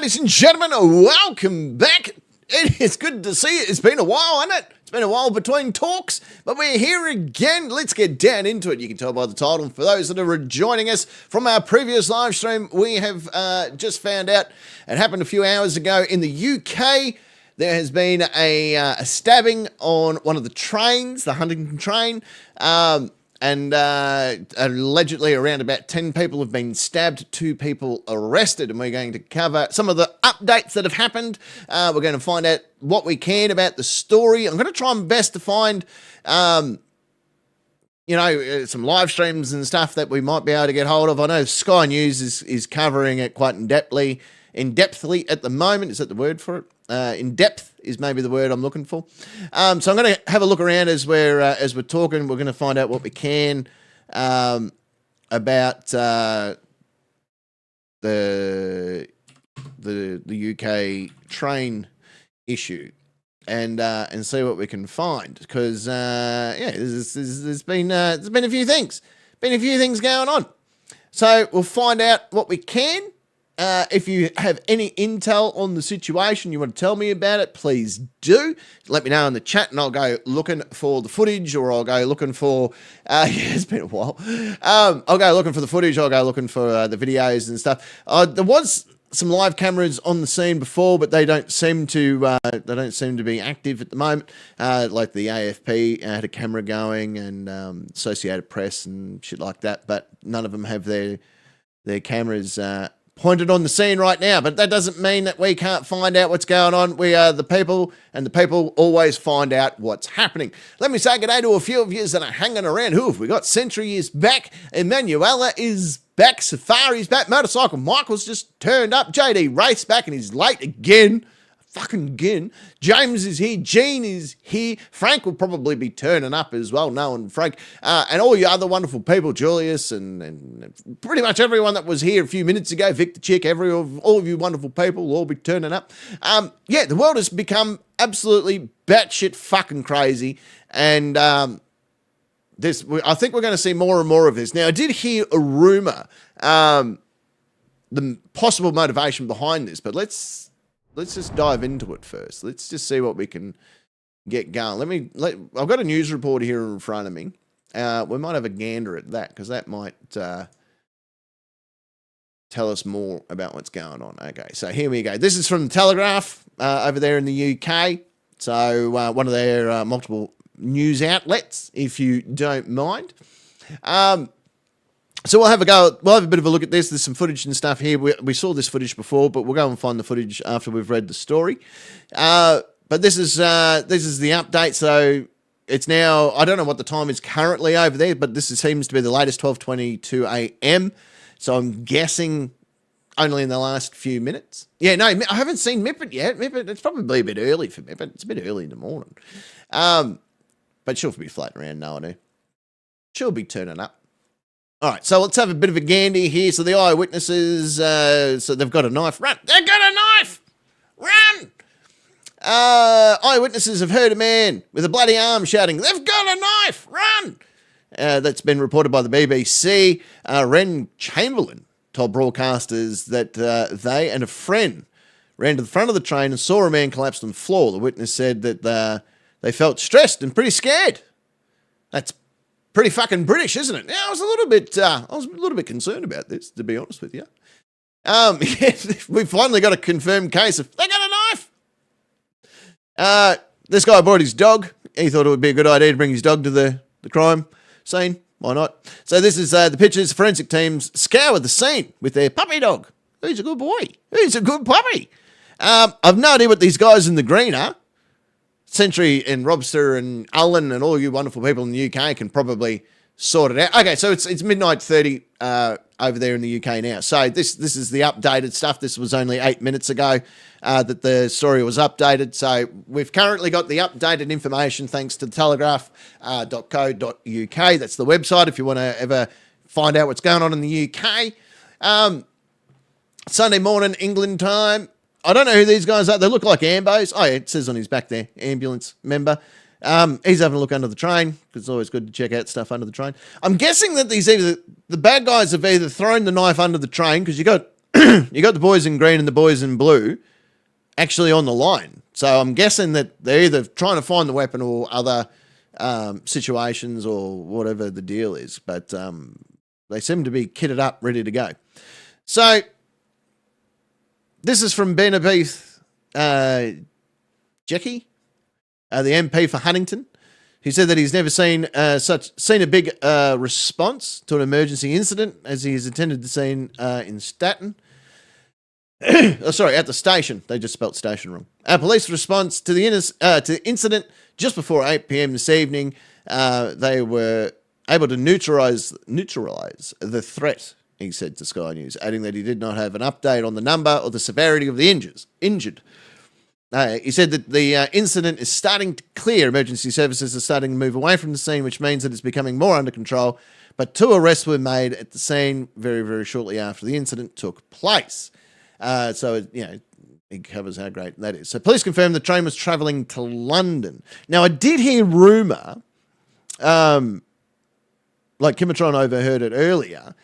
ladies and gentlemen, welcome back. It is good to see you. It's been a while, hasn't it? It's been a while between talks, but we're here again. Let's get down into it. You can tell by the title. For those that are joining us from our previous live stream, we have just found out it happened a few hours ago in the UK. There has been a stabbing on one of the trains, the Huntington train, and allegedly around about 10 people have been stabbed, 2 people arrested, and we're going to cover some of the updates that have happened. We're going to find out what we can about the story. I'm going to try my best to find, some live streams and stuff that we might be able to get hold of. I know Sky News is covering it quite in-depthly at the moment. Is that the word for it? In depth is maybe the word I'm looking for. So I'm going to have a look around as we're talking. We're going to find out what we can about the UK train issue and see what we can find, because there's been a few things going on. So we'll find out what we can. If you have any intel on the situation, you want to tell me about it, please do. Let me know in the chat and I'll go looking for the footage, or I'll go looking for, it's been a while. I'll go looking for the footage, I'll go looking for the videos and stuff. There was some live cameras on the scene before, but they don't seem to be active at the moment. Like the AFP had a camera going, and Associated Press and shit like that, but none of them have their cameras pointed on the scene right now. But that doesn't mean that we can't find out what's going on. We are the people, and the people always find out what's happening. Let me say good day to a few of you that are hanging around. Who have we got? Century is back. Emanuela is back. Safari's back. Motorcycle Michael's just turned up. JD Race back, and he's late again. Fucking again. James is here. Gene is here. Frank will probably be turning up as well, knowing Frank. And all you other wonderful people, Julius and pretty much everyone that was here a few minutes ago, Victor Chick, all of you wonderful people will all be turning up. The world has become absolutely batshit fucking crazy. And I think we're going to see more and more of this. Now, I did hear a rumor, the possible motivation behind this, but let's just dive into it first. Let's just see what we can get going. I've got a news report here in front of me. We might have a gander at that, because that might tell us more about what's going on. Okay, so here we go. This is from the Telegraph over there in the UK. So one of their multiple news outlets, if you don't mind. So we'll have a go. We'll have a bit of a look at this. There's some footage and stuff here. We saw this footage before, but we'll go and find the footage after we've read the story. But this is the update. So it's now, I don't know what the time is currently over there, but this seems to be the latest, 12:22 a.m. So I'm guessing only in the last few minutes. Yeah, no, I haven't seen Mippet yet. Mippet, it's probably a bit early for Mippet. It's a bit early in the morning. But she'll be floating around now, I know. She'll be turning up. All right, so let's have a bit of a gandy here. So the eyewitnesses, so they've got a knife. Run! They've got a knife! Run! Eyewitnesses have heard a man with a bloody arm shouting, "They've got a knife! Run!" That's been reported by the BBC. Ren Chamberlain told broadcasters that they and a friend ran to the front of the train and saw a man collapse on the floor. The witness said that they felt stressed and pretty scared. That's pretty fucking British, isn't it? Yeah, I was a little bit concerned about this, to be honest with you. We finally got a confirmed case of they got a knife. This guy brought his dog. He thought it would be a good idea to bring his dog to the crime scene. Why not? So this is the pictures. Forensic teams scoured the scene with their puppy dog. He's a good boy. He's a good puppy. I've no idea what these guys in the green are. Century and Robster and Alan and all you wonderful people in the UK can probably sort it out. Okay, so it's midnight 30 over there in the UK now. So this is the updated stuff. This was only 8 minutes ago that the story was updated. So we've currently got the updated information thanks to telegraph.co.uk. That's the website if you want to ever find out what's going on in the UK. Sunday morning, England time. I don't know who these guys are. They look like ambos. Oh, yeah, it says on his back there, ambulance member. He's having a look under the train, because it's always good to check out stuff under the train. I'm guessing that the bad guys have either thrown the knife under the train, because you got you got the boys in green and the boys in blue actually on the line. So I'm guessing that they're either trying to find the weapon or other situations or whatever the deal is. But they seem to be kitted up, ready to go. So this is from Benabith Jackie, the MP for Huntington. He said that he's never seen a big response to an emergency incident as he has attended the scene in Staten. At the station. They just spelt station wrong. Our police response to the incident just before 8 p.m. this evening, they were able to neutralise the threat, he said to Sky News, adding that he did not have an update on the number or the severity of the injured. He said that the incident is starting to clear. Emergency services are starting to move away from the scene, which means that it's becoming more under control. But 2 arrests were made at the scene very, very shortly after the incident took place. It covers how great that is. So police confirmed the train was travelling to London. Now, I did hear rumour, like Kimatron overheard it earlier,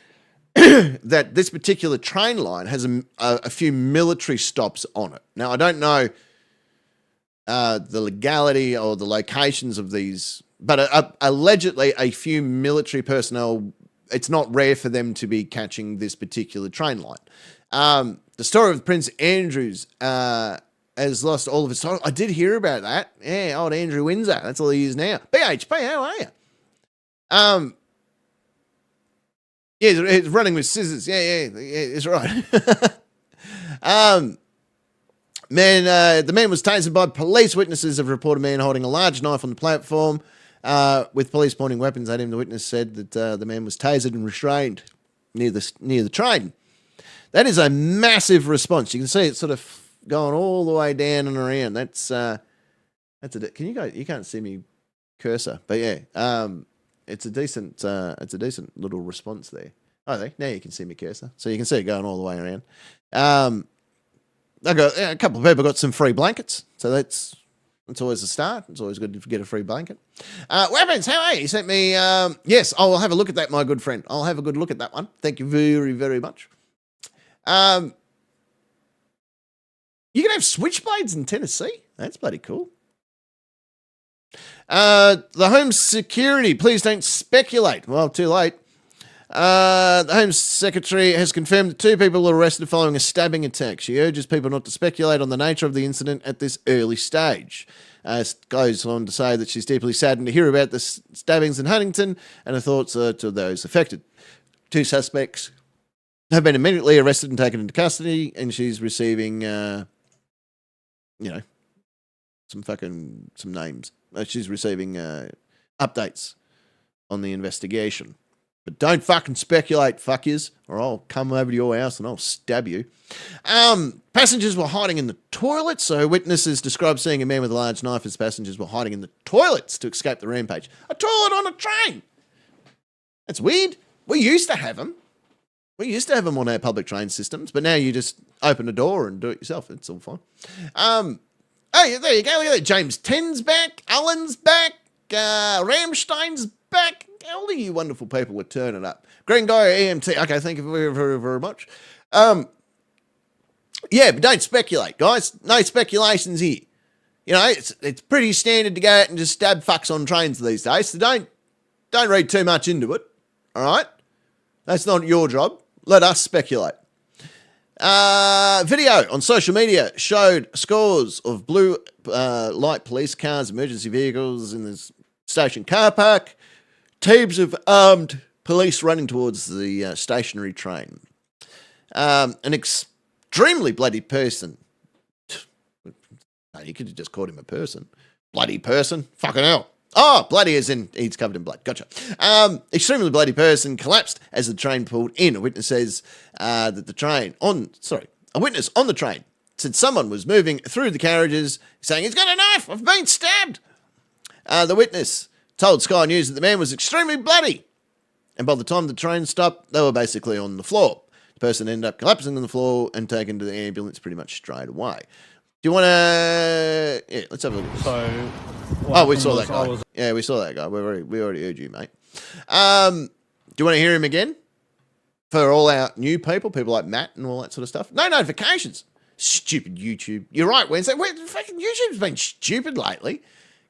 that this particular train line has a few military stops on it. Now, I don't know the legality or the locations of these, but allegedly a few military personnel, it's not rare for them to be catching this particular train line. The story of Prince Andrews has lost all of its title. I did hear about that. Yeah, old Andrew Windsor. That's all he is now. BHP, how are you? He's running with scissors. Yeah, it's right. The man was tasered by police. Witnesses have reported a man holding a large knife on the platform with police pointing weapons at him. The witness said that the man was tasered and restrained near the train. That is a massive response. You can see it sort of going all the way down and around. You can't see me cursor, but yeah, it's a decent little response there. Oh, there, now you can see me cursor, so you can see it going all the way around. A couple of people got some free blankets, so that's always a start. It's always good to get a free blanket. Weapons, how are you? You sent me. Yes, I'll have a look at that, my good friend. I'll have a good look at that one. Thank you very, very much. You can have switchblades in Tennessee. That's bloody cool. The Home Security, please don't speculate. Well, too late. The Home Secretary has confirmed that 2 people were arrested following a stabbing attack. She urges people not to speculate on the nature of the incident at this early stage. Goes on to say that she's deeply saddened to hear about the stabbings in Huntington and her thoughts are to those affected. 2 suspects have been immediately arrested and taken into custody, and she's receiving, some names. She's receiving updates on the investigation. But don't fucking speculate, fuckers, or I'll come over to your house and I'll stab you. Passengers were hiding in the toilets. So witnesses described seeing a man with a large knife as passengers were hiding in the toilets to escape the rampage. A toilet on a train. That's weird. We used to have them. We used to have them on our public train systems, but now you just open a door and do it yourself. It's all fine. Oh, yeah, there you go. Look at that. James Ten's back. Alan's back. Ramstein's back. All of you wonderful people were turning up. Green Guy EMT. Okay, thank you very, very, very much. Yeah, but don't speculate, guys. No speculations here. You know, it's pretty standard to go out and just stab fucks on trains these days, so don't read too much into it, all right? That's not your job. Let us speculate. Video on social media showed scores of blue light police cars, emergency vehicles in the station car park, teams of armed police running towards the stationary train. An extremely bloody person. No, you could have just called him a person. Bloody person. Fucking hell. Oh, bloody as in he's covered in blood. Gotcha. Extremely bloody person collapsed as the train pulled in. A witness says a witness on the train said someone was moving through the carriages saying, "He's got a knife. I've been stabbed." The witness told Sky News that the man was extremely bloody. And by the time the train stopped, they were basically on the floor. The person ended up collapsing on the floor and taken to the ambulance pretty much straight away. Do you want to... Yeah, let's have a look. So... we saw that guy. Yeah, we saw that guy. We already heard you, mate. Do you want to hear him again? for all our new people like Matt and all that sort of stuff. No notifications. Stupid YouTube. You're right, Wednesday. Fucking YouTube's been stupid lately.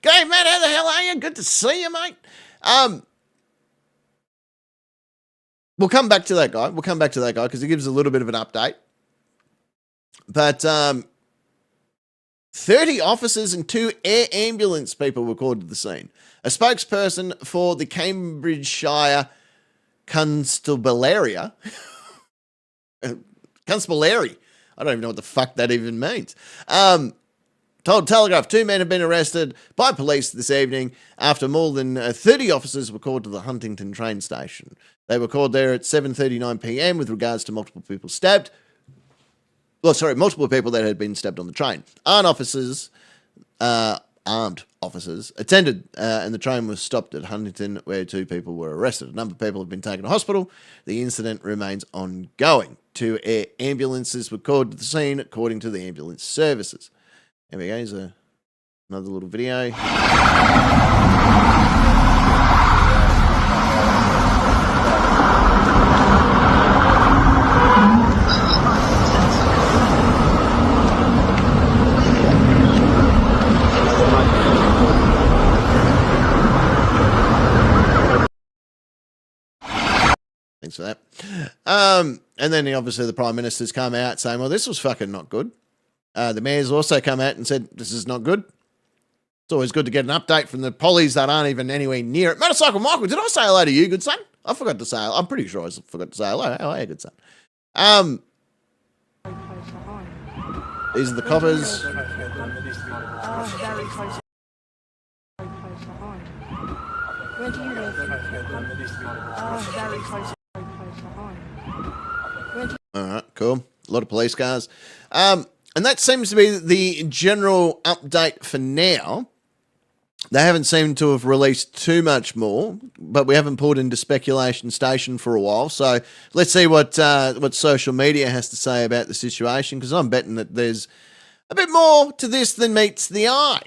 G'day, Matt. How the hell are you? Good to see you, mate. We'll come back to that guy. Because he gives a little bit of an update. But 30 officers and 2 air ambulance people were called to the scene. A spokesperson for the Cambridgeshire Constabulary. Constabulary. I don't even know what the fuck that even means. Told Telegraph 2 men have been arrested by police this evening after more than 30 officers were called to the Huntington train station. They were called there at 7:39 p.m. with regards to multiple people stabbed. Multiple people that had been stabbed on the train. Armed officers attended, and the train was stopped at Huntington, where 2 people were arrested. A number of people have been taken to hospital. The incident remains ongoing. 2 air ambulances were called to the scene, according to the ambulance services. Here we go. Here's another little video. Thanks for that. And then obviously the Prime Minister's come out saying, well, this was fucking not good. The Mayor's also come out and said, this is not good. It's always good to get an update from the pollies that aren't even anywhere near it. Motorcycle Michael, did I say hello to you, good son? I forgot to say hello. I'm pretty sure I forgot to say hello. How are you, good son? These are the coppers. Where do you live? Very close. All right, cool. A lot of police cars. And that seems to be the general update for now. They haven't seemed to have released too much more, but we haven't pulled into Speculation Station for a while. So let's see what social media has to say about the situation, because I'm betting that there's a bit more to this than meets the eye.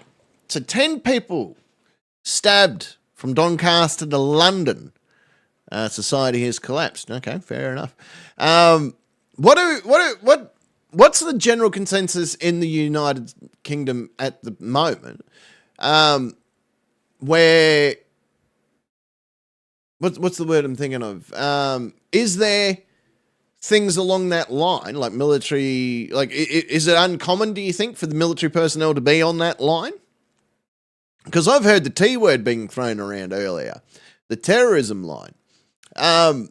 So 10 people stabbed from Doncaster to London. Society has collapsed. Okay, fair enough. What's the general consensus in the United Kingdom at the moment? Where what's the word I'm thinking of? Is there things along that line, like military? Like, is it uncommon, do you think, for the military personnel to be on that line? Because I've heard the T word being thrown around earlier, the terrorism line. And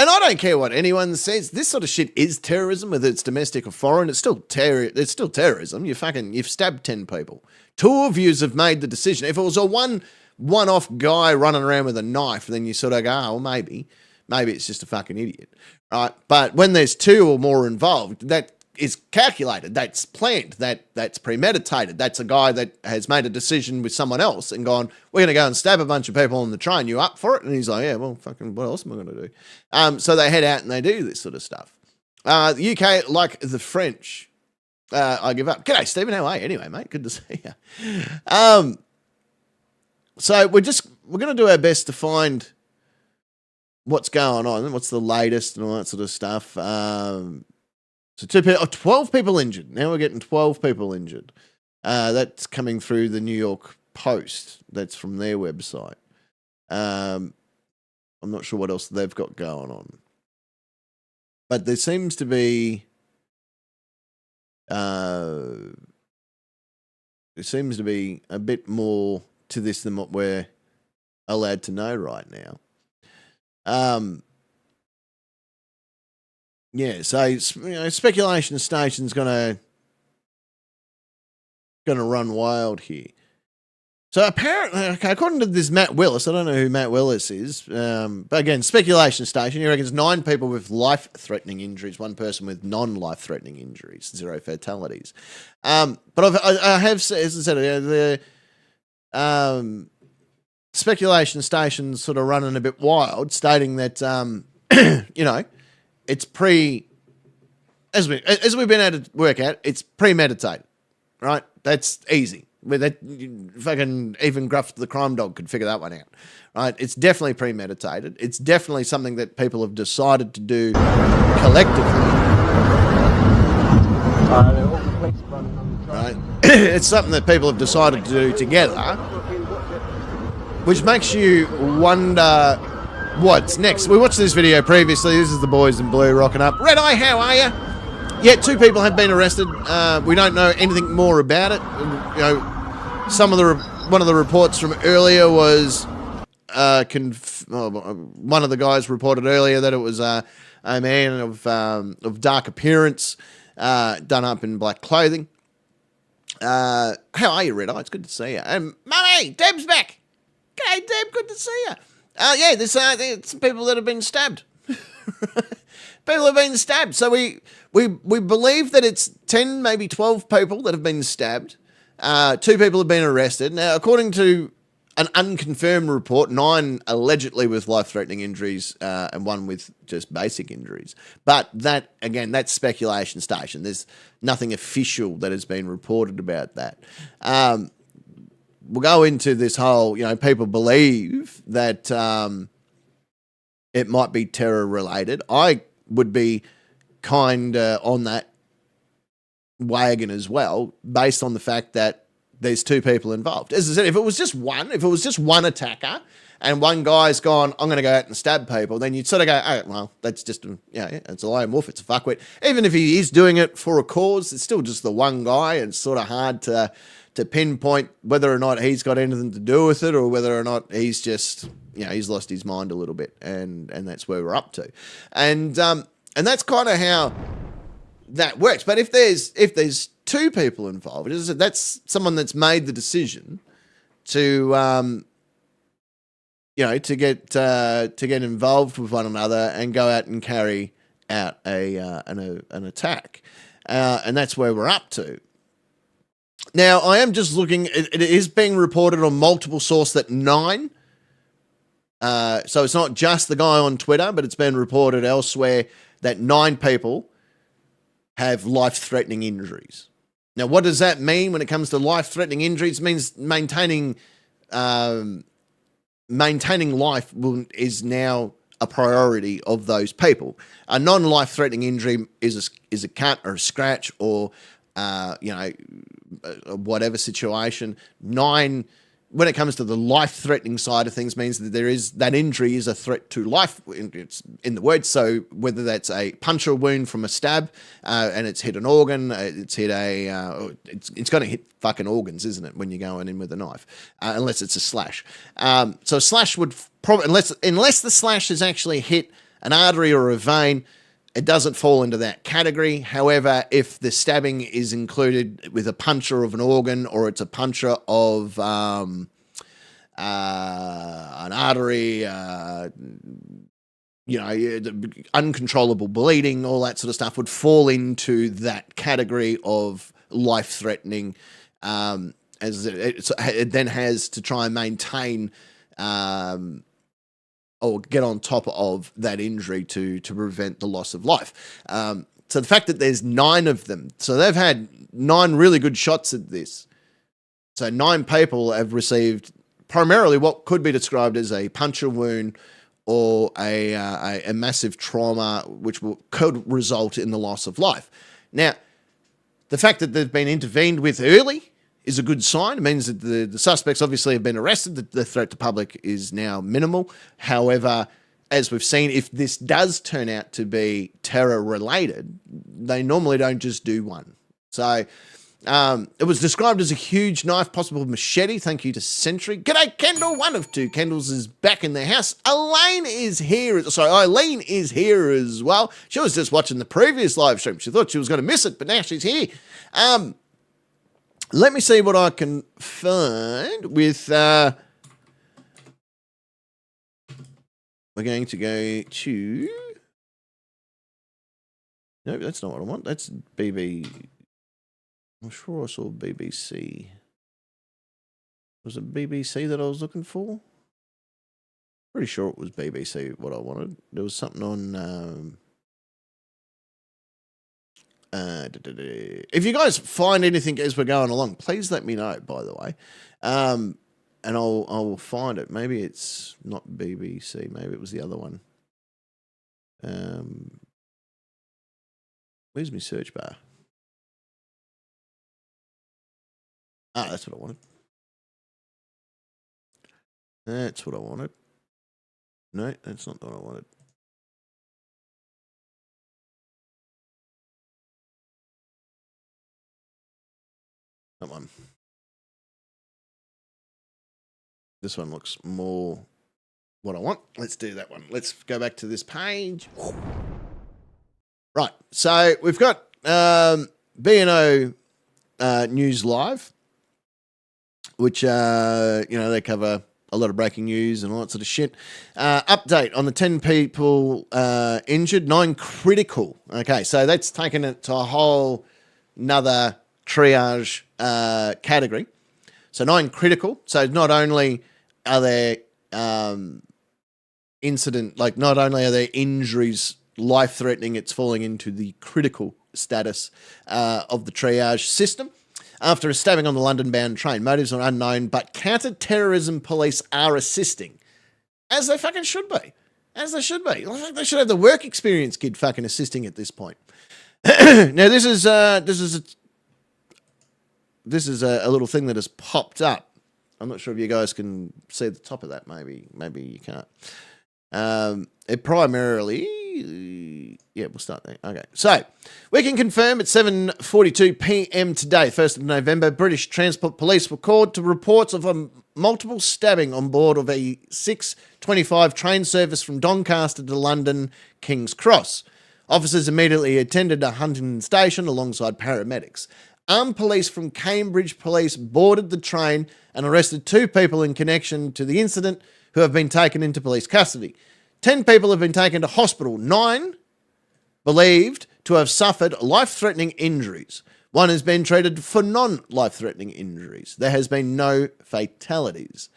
I don't care what anyone says. This sort of shit is terrorism, whether it's domestic or foreign. It's still terrorism. You've stabbed 10 people. 2 of you have made the decision. If it was a one-off guy running around with a knife, then you sort of go, oh, well, maybe it's just a fucking idiot, right? But when there's 2 or more involved, that is calculated. That's planned. That's premeditated. That's a guy that has made a decision with someone else and gone, we're going to go and stab a bunch of people on the train. You up for it? And he's like, yeah, well, fucking what else am I going to do? So they head out and they do this sort of stuff. The UK, like the French, I give up. G'day, Stephen. How are you? Anyway, mate, good to see you. So we're going to do our best to find what's going on, what's the latest and all that sort of stuff. So 12 people injured. Now we're getting 12 people injured. That's coming through the New York Post. That's from their website. I'm not sure what else they've got going on. But there seems to be a bit more to this than what we're allowed to know right now. Yeah, so Speculation Station's gonna run wild here. So apparently, okay, according to this Matt Willis, I don't know who Matt Willis is, but again, Speculation Station, he reckons 9 people with life-threatening injuries, 1 person with non-life-threatening injuries, 0 fatalities. But I have, as I said, the Speculation Station's sort of running a bit wild, stating that it's as we've been able to work out, it's premeditated, right? That's easy. Where that fucking even Gruff the crime dog could figure that one out, right? It's definitely premeditated. It's definitely something that people have decided to do collectively, right? It's something that people have decided to do together, which makes you wonder what's next. We watched this video previously. This is the boys in blue rocking up. Red Eye, how are you? Yeah, 2 people have been arrested. We don't know anything more about it. You know, one of the reports from earlier was one of the guys reported earlier that it was a man of dark appearance, done up in black clothing. How are you, Red Eye? It's good to see you. Mummy, Deb's back. Okay, Deb, good to see you. Yeah, there's some people that have been stabbed. People have been stabbed. So we believe that it's 10, maybe 12 people that have been stabbed. 2 people have been arrested. Now, according to an unconfirmed report, 9 allegedly with life-threatening injuries and 1 with just basic injuries. But that, again, that's speculation station. There's nothing official that has been reported about that. We'll go into this whole, people believe that it might be terror-related. I would be kind on that wagon as well, based on the fact that there's 2 people involved. As I said, if it was just one attacker and one guy's gone, I'm going to go out and stab people, then you'd sort of go, oh, well, that's just, it's a lone wolf, it's a fuckwit. Even if he is doing it for a cause, it's still just the one guy, and it's sort of hard to pinpoint whether or not he's got anything to do with it, or whether or not he's just, he's lost his mind a little bit, and that's where we're up to. And that's kind of how that works. But if there's 2 people involved, that's someone that's made the decision to to get involved with one another and go out and carry out an attack, and that's where we're up to. Now, I am just looking. It is being reported on multiple sources that 9. So it's not just the guy on Twitter, but it's been reported elsewhere that 9 people have life-threatening injuries. Now, what does that mean when it comes to life-threatening injuries? It means maintaining life is now a priority of those people. A non-life-threatening injury is a cut or a scratch or whatever situation. 9, when it comes to the life-threatening side of things, means that that injury is a threat to life. It's in the word. So whether that's a puncture wound from a stab and it's hit an organ, it's hit it's going to hit fucking organs, isn't it? When you're going in with a knife, unless it's a slash. So a slash would probably, unless the slash has actually hit an artery or a vein, it doesn't fall into that category. However, if the stabbing is included with a puncture of an organ, or it's a puncture of an artery, uncontrollable bleeding, all that sort of stuff would fall into that category of life-threatening, as it then has to try and maintain or get on top of that injury to prevent the loss of life. So the fact that there's 9 of them, so they've had 9 really good shots at this. So 9 people have received primarily what could be described as a puncture wound or a massive trauma, which could result in the loss of life. Now, the fact that they've been intervened with early is a good sign. It means that the suspects obviously have been arrested. The threat to public is now minimal. However, as we've seen, if this does turn out to be terror-related, they normally don't just do one. So it was described as a huge knife, possible machete. Thank you to Sentry. G'day, Kendall. One of 2 Kendalls is back in the house. Eileen is here as well. She was just watching the previous live stream. She thought she was going to miss it, but now she's here. Let me see what I can find with... we're going to go to... No, that's not what I want. That's BB... I'm sure I saw BBC. Was it BBC that I was looking for? Pretty sure it was BBC what I wanted. There was something on... If you guys find anything as we're going along, please let me know, by the way. And I'll find it. Maybe it's not BBC. Maybe it was the other one. Where's my search bar? That's what I wanted. That's what I wanted. No, that's not what I wanted. That one. This one looks more what I want. Let's do that one. Let's go back to this page. Right. So we've got B&O News Live, which, they cover a lot of breaking news and all that sort of shit. Update on the 10 people injured, 9 critical. Okay, so that's taken it to a whole another triage category. So 9 critical. So not only are there not only are there injuries life-threatening, it's falling into the critical status of the triage system. After a stabbing on the London-bound train, motives are unknown, but counter-terrorism police are assisting, as they fucking should be. As they should be. I think they should have the work experience kid fucking assisting at this point. Now, this is a little thing that has popped up. I'm not sure if you guys can see the top of that. Maybe you can't. It primarily, we'll start there. Okay, so we can confirm at 7:42 p.m. today, 1st of November, British Transport Police were called to reports of a multiple stabbing on board of a 6:25 train service from Doncaster to London King's Cross. Officers immediately attended to Huntingdon Station alongside paramedics. Armed police from Cambridge Police boarded the train and arrested 2 people in connection to the incident who have been taken into police custody. 10 people have been taken to hospital, 9 believed to have suffered life-threatening injuries. 1 has been treated for non-life-threatening injuries. There has been no fatalities.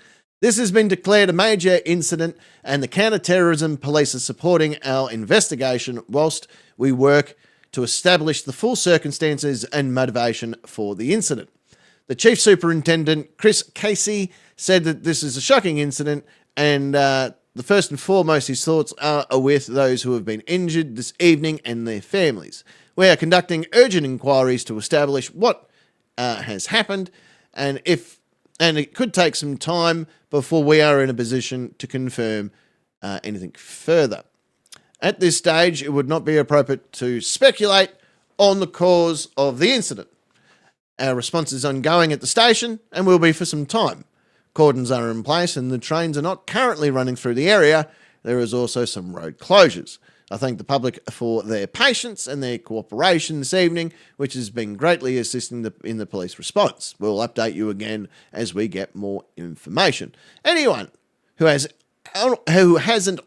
This has been declared a major incident, and the counter-terrorism police are supporting our investigation whilst we work to establish the full circumstances and motivation for the incident. The Chief Superintendent, Chris Casey, said that this is a shocking incident, and the first and foremost, his thoughts are with those who have been injured this evening and their families. We are conducting urgent inquiries to establish what has happened, and it could take some time before we are in a position to confirm anything further. At this stage, it would not be appropriate to speculate on the cause of the incident. Our response is ongoing at the station and will be for some time. Cordons are in place and the trains are not currently running through the area. There is also some road closures. I thank the public for their patience and their cooperation this evening, which has been greatly assisting in the police response. We'll update you again as we get more information. Anyone who hasn't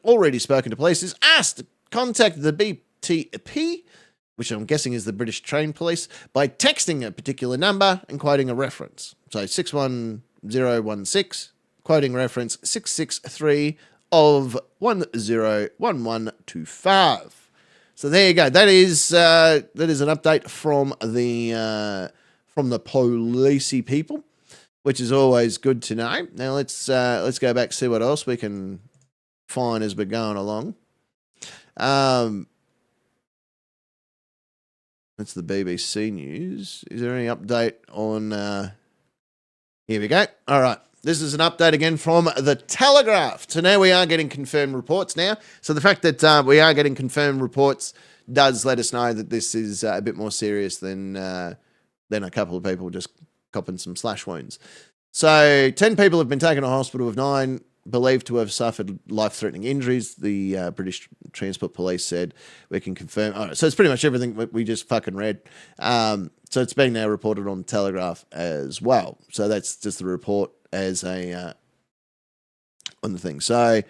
already spoken to police is asked to contact the BTP, which I'm guessing is the British Train Police, by texting a particular number and quoting a reference. So 61016, quoting reference 663 of 101125. So there you go. That is an update from the policey people, which is always good to know. Now let's go back, see what else we can find as we're going along. That's the BBC News. Is there any update on... Here we go. All right. This is an update again from the Telegraph. So now we are getting confirmed reports now. So the fact that we are getting confirmed reports does let us know that this is a bit more serious than a couple of people just copping some slash wounds. So 10 people have been taken to hospital, with 9 believed to have suffered life-threatening injuries. The British Transport Police said we can confirm. All right, so it's pretty much everything we just fucking read. So it's been now reported on Telegraph as well. So that's just the report as on the thing. So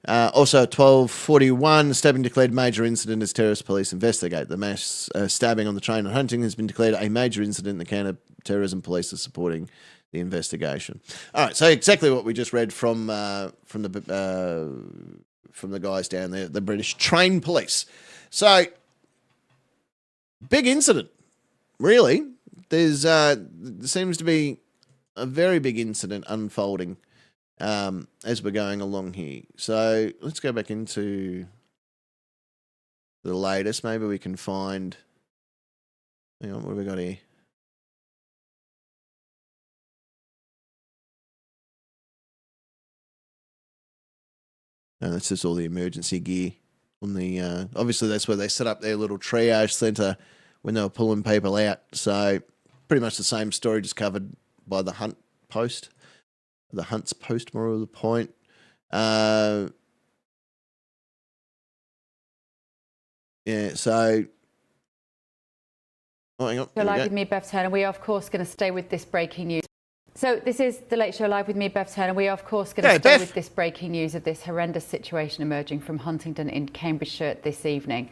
also at 12:41, stabbing declared major incident as terrorist police investigate. The mass stabbing on the train at Huntingdon has been declared a major incident. The counter-terrorism police are supporting the investigation. All right, so exactly what we just read from the guys down there, the British Train Police. So Big incident, really. There seems to be a very big incident unfolding as we're going along here. So let's go back into the latest. Maybe we can find. Hang on, what have we got here? No, that's just all the emergency gear on the. Obviously, that's where they set up their little triage centre when they were pulling people out. So pretty much the same story, just covered by the Hunt Post. The Hunt's Post, more of the point. Yeah, so. Oh, hang on. You're live with me, Bev Turner. We are, of course, going to stay with this breaking news. So this is The Late Show live with me, Bev Turner. We are, of course, going to stay with this breaking news of this horrendous situation emerging from Huntingdon in Cambridgeshire this evening.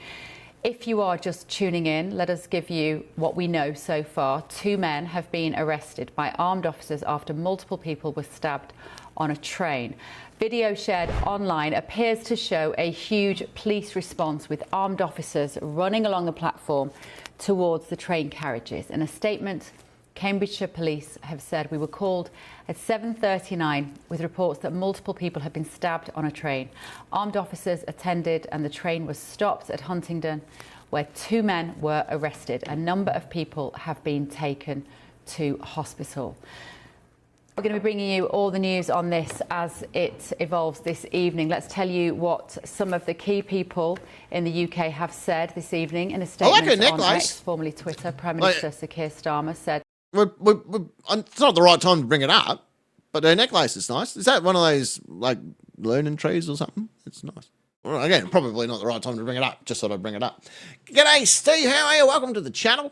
If you are just tuning in, let us give you what we know so far. 2 men have been arrested by armed officers after multiple people were stabbed on a train. Video shared online appears to show a huge police response with armed officers running along the platform towards the train carriages. In a statement, Cambridgeshire Police have said, we were called at 7:39 with reports that multiple people had been stabbed on a train. Armed officers attended and the train was stopped at Huntingdon, where 2 men were arrested. A number of people have been taken to hospital. We're going to be bringing you all the news on this as it evolves this evening. Let's tell you what some of the key people in the UK have said this evening in a statement on X, formerly Twitter. Prime Minister Sir Keir Starmer said, it's not the right time to bring it up, but her necklace is nice. Is that one of those, like, learning trees or something? It's nice. Well, again, probably not the right time to bring it up. Just thought I'd bring it up. G'day, Steve. How are you? Welcome to the channel.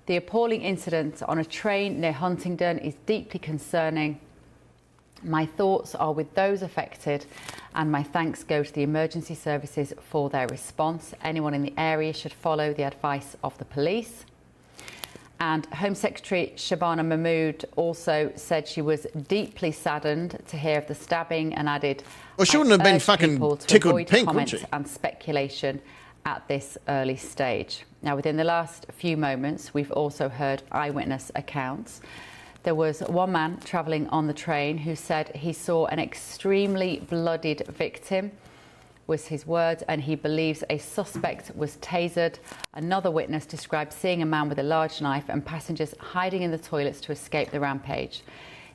The appalling incident on a train near Huntingdon is deeply concerning. My thoughts are with those affected and my thanks go to the emergency services for their response. Anyone in the area should follow the advice of the police. And Home Secretary Shabana Mahmood also said she was deeply saddened to hear of the stabbing and added, well, she wouldn't have been fucking tickled pink, would she? And speculation at this early stage. Now, within the last few moments, we've also heard eyewitness accounts. There was one man travelling on the train who said he saw an extremely bloodied victim, was his words, and he believes a suspect was tasered. Another witness described seeing a man with a large knife and passengers hiding in the toilets to escape the rampage.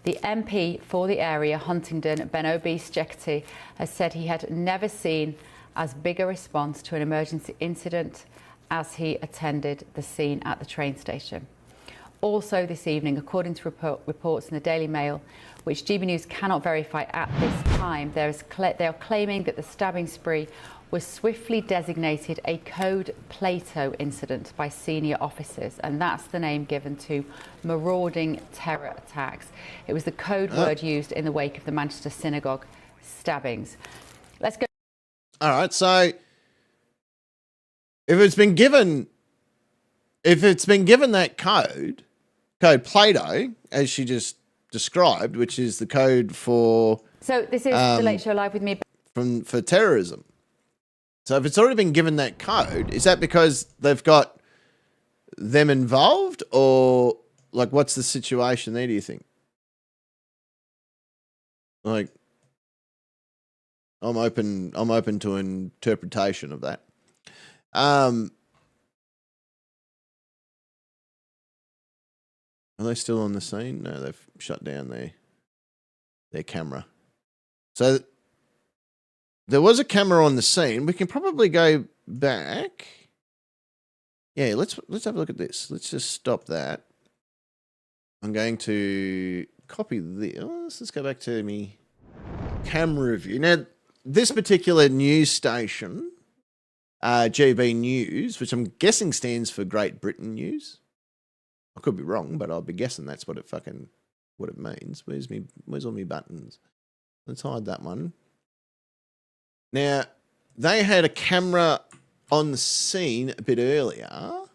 The MP for the area, Huntingdon, Ben-Obi Skeketi, has said he had never seen as big a response to an emergency incident as he attended the scene at the train station. Also this evening, according to reports in the Daily Mail, which GB News cannot verify at this time, they are claiming that the stabbing spree was swiftly designated a Code Plato incident by senior officers, and that's the name given to marauding terror attacks. It was the code word used in the wake of the Manchester synagogue stabbings. Let's go. All right, so if it's been given that code Plato, as she just described, which is the code for. So this is The Late Show live with me. For terrorism. So if it's already been given that code, is that because they've got them involved, or like what's the situation there? Do you think? Like, I'm open to interpretation of that. Are they still on the scene? No, they've shut down their camera. So there was a camera on the scene. We can probably go back. Yeah, let's have a look at this. Let's just stop that. I'm going to copy this. Let's go back to me camera review. Now, this particular news station, GB News, which I'm guessing stands for Great Britain News. I could be wrong, but I'll be guessing that's what it means. Where's all my buttons? Let's hide that one. Now, they had a camera on the scene a bit earlier. I'm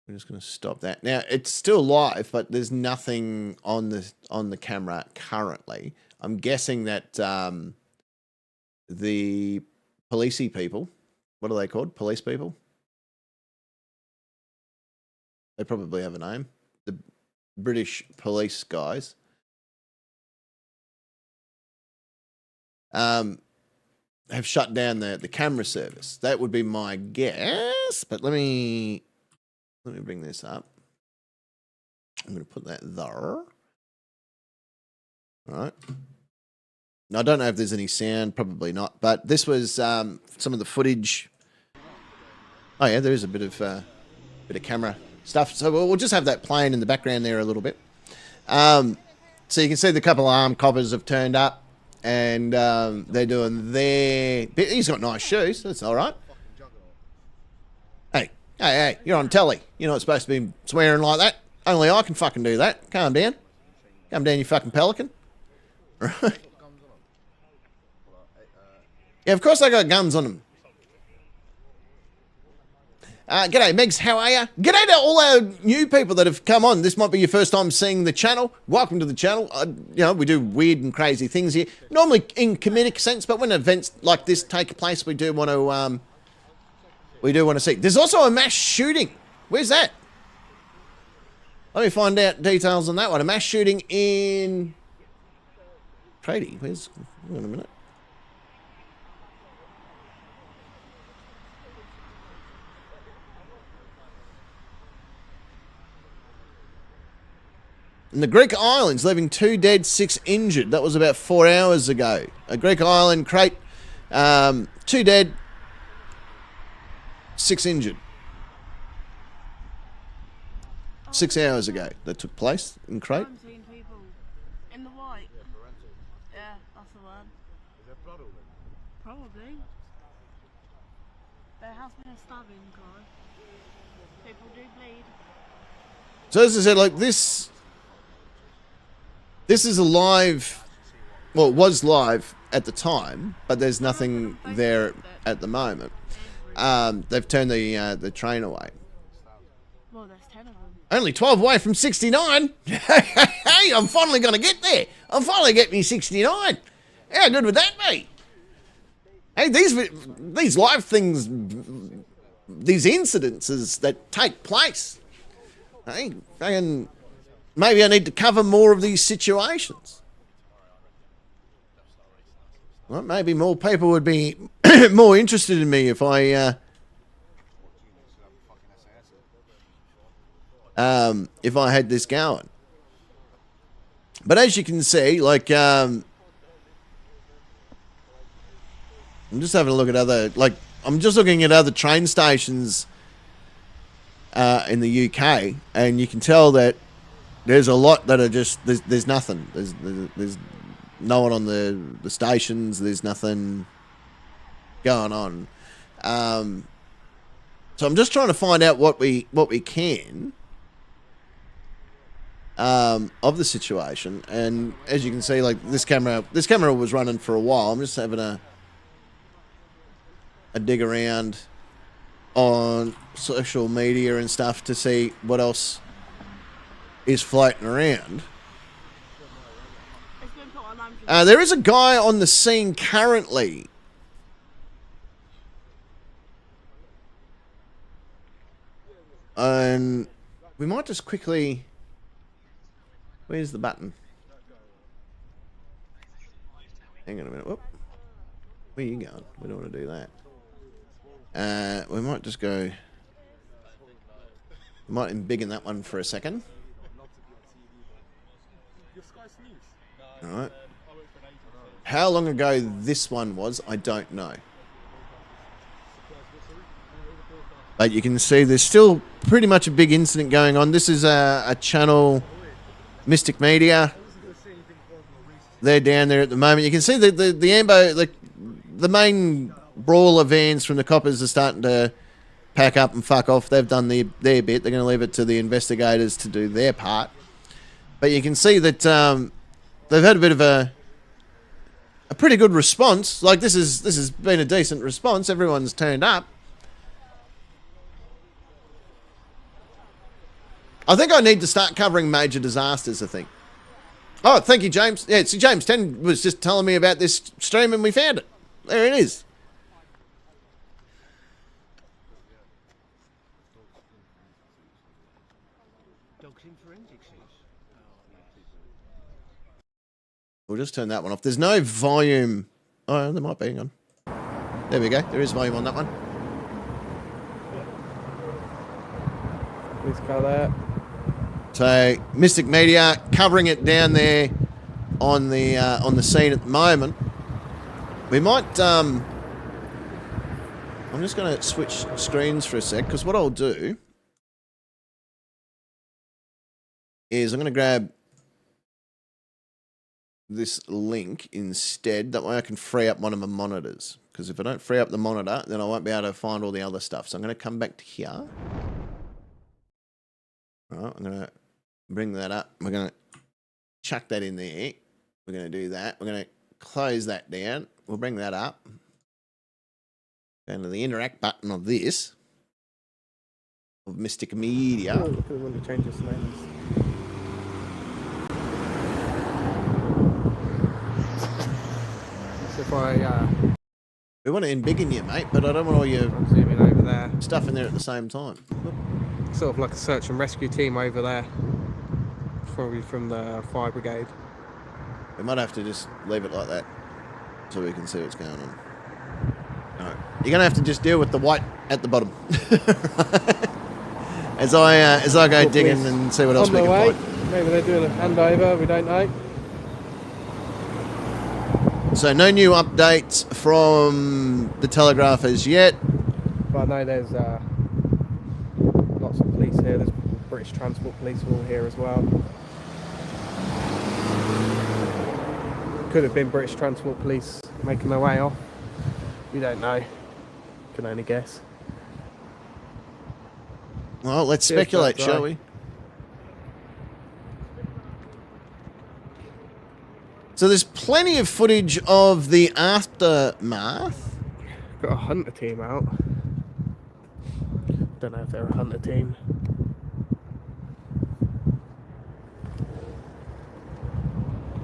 just going to stop that. Now, it's still live, but there's nothing on the camera currently. I'm guessing that the policey people what are they called? Police people? They probably have a name. The British police guys. Have shut down the camera service. That would be my guess. But let me bring this up. I'm going to put that there. All right. Now, I don't know if there's any sound. Probably not. But this was some of the footage. Oh yeah, there is a bit of camera stuff. So we'll just have that playing in the background there a little bit. So you can see the couple of armed coppers have turned up, and they're doing their bit. He's got nice shoes. That's all right. Hey, you're on telly. You're not supposed to be swearing like that. Only I can fucking do that. Calm down. Calm down, you fucking pelican. Right. Yeah, of course they got guns on them. G'day, Megs. How are you? G'day to all our new people that have come on. This might be your first time seeing the channel. Welcome to the channel. We do weird and crazy things here. Normally in comedic sense, but when events like this take place, we do want to see. There's also a mass shooting. Where's that? Let me find out details on that one. A mass shooting in Tradie. Where's? Hang on a minute. In the Greek Islands, leaving 2 dead, 6 injured. That was about 4 hours ago. A Greek Island crate, 2 dead, 6 injured. 6 hours ago that took place in Crate. I'm seeing people in the white. Yeah, that's the one. Is there blood all in? Probably. There has been a stabbing, Kai. People do bleed. So as I said, like this is a live, well, it was live at the time, but there's nothing there at the moment. They've turned the train away. Well, there's 10 of them. Only 12 away from 69. Hey, I'm finally going to get there. I'm finally getting me 69. How good would that be? Hey, these live things, these incidences that take place. Hey, maybe I need to cover more of these situations. Well, maybe more people would be more interested in me if I had this going. But as you can see, like, I'm just having a look at I'm just looking at other train stations in the UK, and you can tell that there's a lot that are just, there's nothing. There's no one on the stations. There's nothing going on. So I'm just trying to find out what we can of the situation. And as you can see, like this camera was running for a while. I'm just having a dig around on social media and stuff to see what else is floating around. There is a guy on the scene currently. And we might just quickly... Where's the button? Hang on a minute. Whoop. Where are you going? We don't want to do that. We might just go... We might embiggen that one for a second. Alright. How long ago this one was, I don't know. But you can see there's still pretty much a big incident going on. This is a channel, Mystic Media. They're down there at the moment. You can see the ambo, the main brawler vans from the coppers are starting to pack up and fuck off. They've done their bit. They're going to leave it to the investigators to do their part. But you can see that they've had a bit of a pretty good response. Like this has been a decent response. Everyone's turned up. I think I need to start covering major disasters, I think. Oh, thank you, James. Yeah, see, James 10 was just telling me about this stream and we found it. There it is. We'll just turn that one off. There's no volume. Oh, there might be. Hang on. There we go. There is volume on that one. Please go there. So Mystic Media covering it down there on the scene at the moment. We might. I'm just going to switch screens for a sec, because what I'll do is I'm going to grab this link instead. That way I can free up one of my monitors. Because if I don't free up the monitor, then I won't be able to find all the other stuff. So I'm going to come back to here. All right, I'm going to bring that up. We're going to chuck that in there. We're going to do that. We're going to close that down. We'll bring that up. Down to the interact button of this. Of Mystic Media. Oh, look at the one to change its names. So if I We want to embiggen you, mate, but I don't want all your I'm zooming over there. stuff in there at the same time. Sort of like a search and rescue team over there. Probably from the fire brigade. We might have to just leave it like that so we can see what's going on. All right. You're going to have to just deal with the white at the bottom. as I go digging and see what else we can find. Maybe they're doing a handover, we don't know. So no new updates from the Telegraph as yet. But I know there's lots of police here. There's British Transport Police are all here as well. Could have been British Transport Police making their way off. We don't know. Can only guess. Well, let's speculate, shall we? So there's plenty of footage of the aftermath. Got a hunter team out. Don't know if they're a hunter team.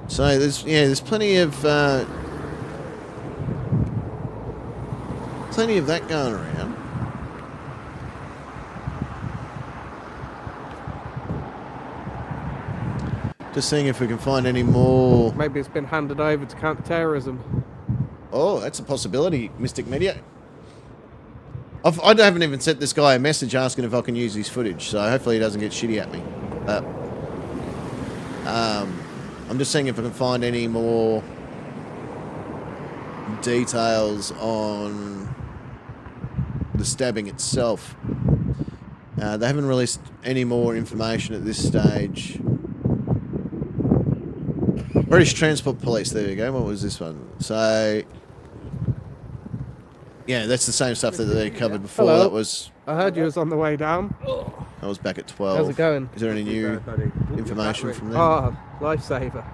So there's plenty of that going around. Just seeing if we can find any more. Maybe it's been handed over to counter-terrorism. Oh, that's a possibility, Mystic Media. I haven't even sent this guy a message asking if I can use his footage, so hopefully he doesn't get shitty at me. I'm just seeing if I can find any more details on the stabbing itself. They haven't released any more information at this stage. British Transport Police, there you go. What was this one? So, yeah, that's the same stuff that they covered before. Hello. That was... I heard you was on the way down. That was back at 12. How's it going? Is there any new information from them? Oh, lifesaver.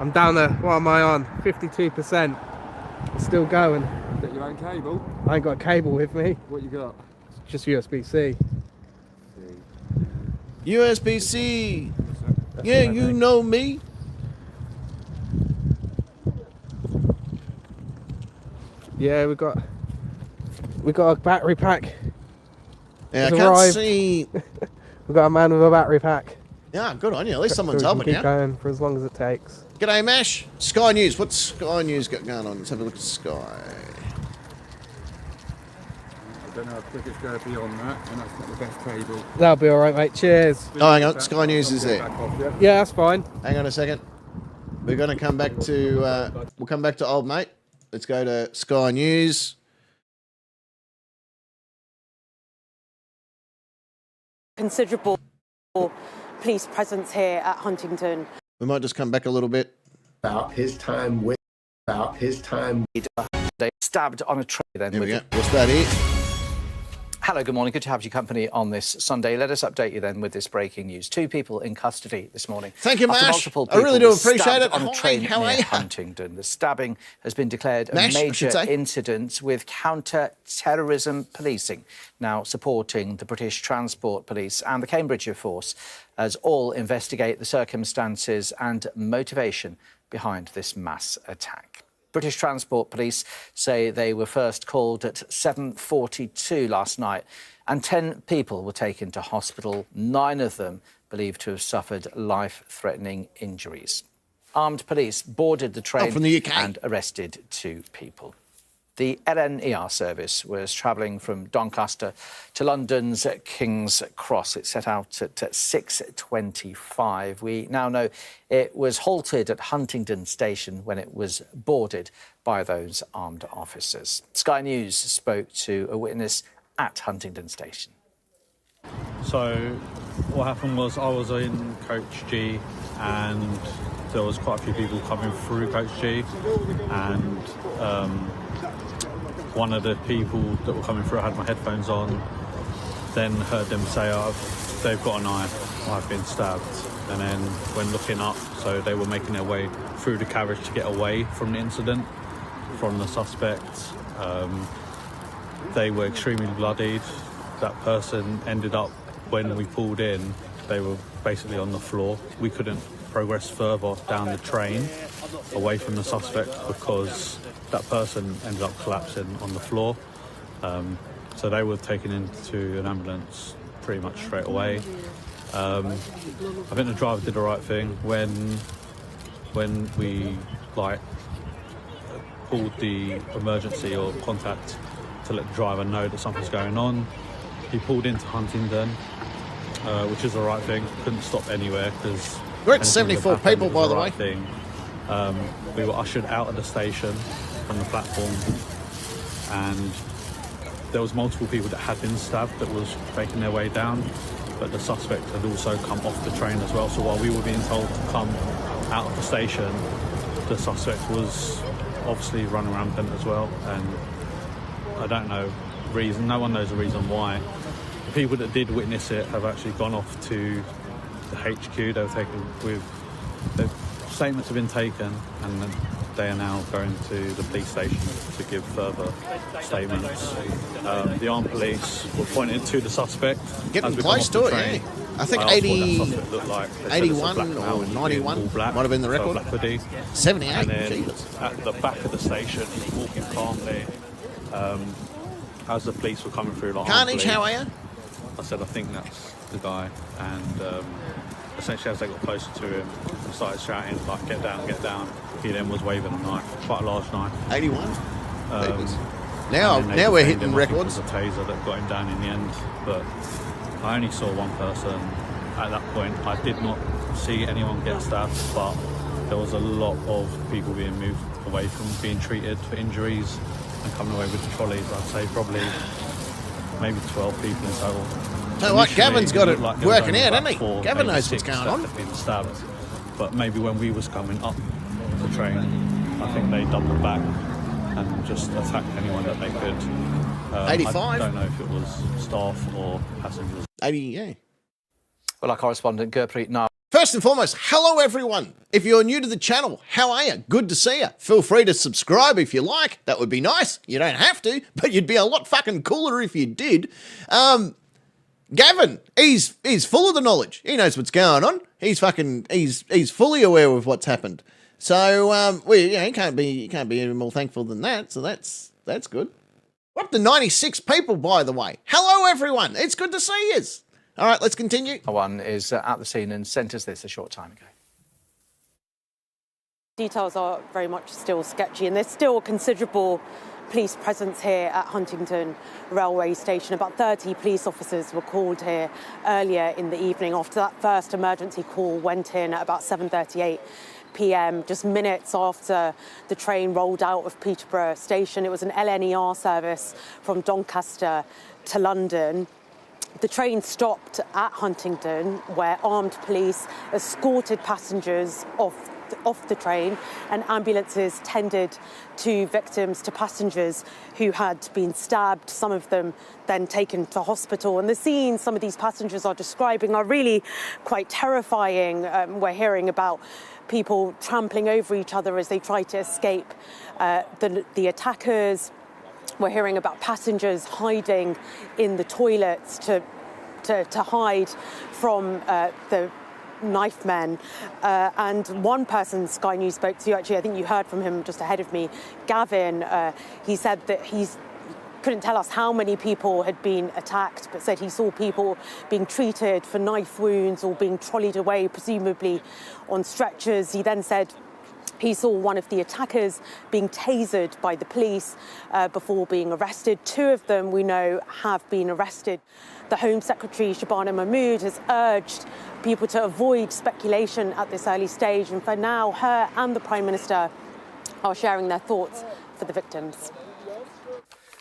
I'm down there. What am I on? 52%. It's still going. Got your own cable? I ain't got a cable with me. What you got? Just USB-C. USB-C. Yeah, you know me. Yeah, we got a battery pack. Yeah, I It's can't arrived. see. We've got a man with a battery pack. Yeah, good on you. At least someone's So we can helping keep you. going for as long as it takes. G'day, Mash. Sky News. What's Sky News got going on? Let's have a look at Sky. I don't know how quick it's going to be on that, and that's not the best cable. That'll be alright, mate. Cheers. Oh, hang on. Sky News is there. Yeah, that's fine. Hang on a second. We're going to come back to... we'll come back to old mate. Let's go to Sky News. Considerable police presence here at Huntingdon. We might just come back a little bit. About his time with Stabbed on a train then. There we go. What's that here? Hello, good morning. Good to have your company on this Sunday. Let us update you then with this breaking news. 2 people in custody this morning. Thank you, After Mash. multiple I really people do were appreciate stabbed it. on a train How are near you? Huntingdon. The stabbing has been declared Mash, I a major should say. incident with counter-terrorism policing now supporting the British Transport Police and the Cambridgeshire Force as all investigate the circumstances and motivation behind this mass attack. British Transport Police say they were first called at 7:42 last night and 10 people were taken to hospital, 9 of them believed to have suffered life-threatening injuries. armed police boarded the train from the UK. and arrested 2 people. The LNER service was travelling from Doncaster to London's King's Cross. It set out at 6:25. We now know it was halted at Huntingdon Station when it was boarded by those armed officers. Sky News spoke to a witness at Huntingdon Station. So what happened was I was in Coach G and there was quite a few people coming through Coach G, and one of the people that were coming through, I had my headphones on, then heard them say, they've got a knife, I've been stabbed. And then when looking up, so they were making their way through the carriage to get away from the incident, from the suspect. They were extremely bloodied. That person ended up, when we pulled in, they were basically on the floor. We couldn't progress further down the train away from the suspect because that person ended up collapsing on the floor. So they were taken into an ambulance pretty much straight away. I think the driver did the right thing when we pulled the emergency or contact to let the driver know that something's going on. He pulled into Huntingdon, which is the right thing. Couldn't stop anywhere because we're at 74 people, by the way. We were ushered out of the station from the platform, and there was multiple people that had been stabbed that was making their way down, but the suspect had also come off the train as well. So while we were being told to come out of the station, the suspect was obviously running rampant as well, and I don't know reason. No one knows the reason why. The people that did witness it have actually gone off to the HQ. They were taken with. The statements have been taken, and they are now going to the police station to give further statements. The armed police were pointed to the suspect. Getting close to it, yeah. I think 81 or 91 might have been the record. 78, and then at the back of the station, walking calmly, as the police were coming through. Carnage, how are you? I said, I think that's the guy, and essentially as they got closer to him, they started shouting, like, get down, get down. He then was waving a knife, quite a large knife. 81? Now we're hitting records. It was a taser that got him down in the end, but I only saw one person at that point. I did not see anyone get stabbed, but there was a lot of people being moved away from being treated for injuries and coming away with the trolleys. I'd say probably maybe 12 people in total. So what, Gavin's got it like working out, hasn't he? Gavin knows what's going on. Been stabbed, but maybe when we was coming up the train, I think they doubled back and just attacked anyone that they could. 85? I don't know if it was staff or passengers. 80, yeah. Well, our correspondent Gurpreet now. First and foremost, hello everyone. If you're new to the channel, how are you? Good to see you. Feel free to subscribe if you like. That would be nice. You don't have to, but you'd be a lot fucking cooler if you did. Gavin, he's full of the knowledge. He knows what's going on. He's fully aware of what's happened. So you can't be any more thankful than that. So that's good. We're up to 96 people, by the way. Hello everyone. It's good to see you. All right, let's continue. One is at the scene and sent us this a short time ago. Details are very much still sketchy, and there's still considerable police presence here at Huntingdon railway station. About 30 police officers were called here earlier in the evening after that first emergency call went in at about 7:38 p.m, just minutes after the train rolled out of Peterborough station. It was an LNER service from Doncaster to London. The train stopped at Huntingdon, where armed police escorted passengers off the train, and ambulances tended to victims, to passengers who had been stabbed, some of them then taken to hospital. And the scenes some of these passengers are describing are really quite terrifying. We're hearing about people trampling over each other as they try to escape the attackers. We're hearing about passengers hiding in the toilets to hide from the knife men. And one person Sky News spoke to, actually, I think you heard from him just ahead of me, Gavin, he said that couldn't tell us how many people had been attacked, but said he saw people being treated for knife wounds or being trolleyed away, presumably on stretchers. He then said He saw one of the attackers being tasered by the police before being arrested. 2 of them, we know, have been arrested. The Home Secretary, Shabana Mahmood, has urged people to avoid speculation at this early stage. And for now, her and the Prime Minister are sharing their thoughts for the victims.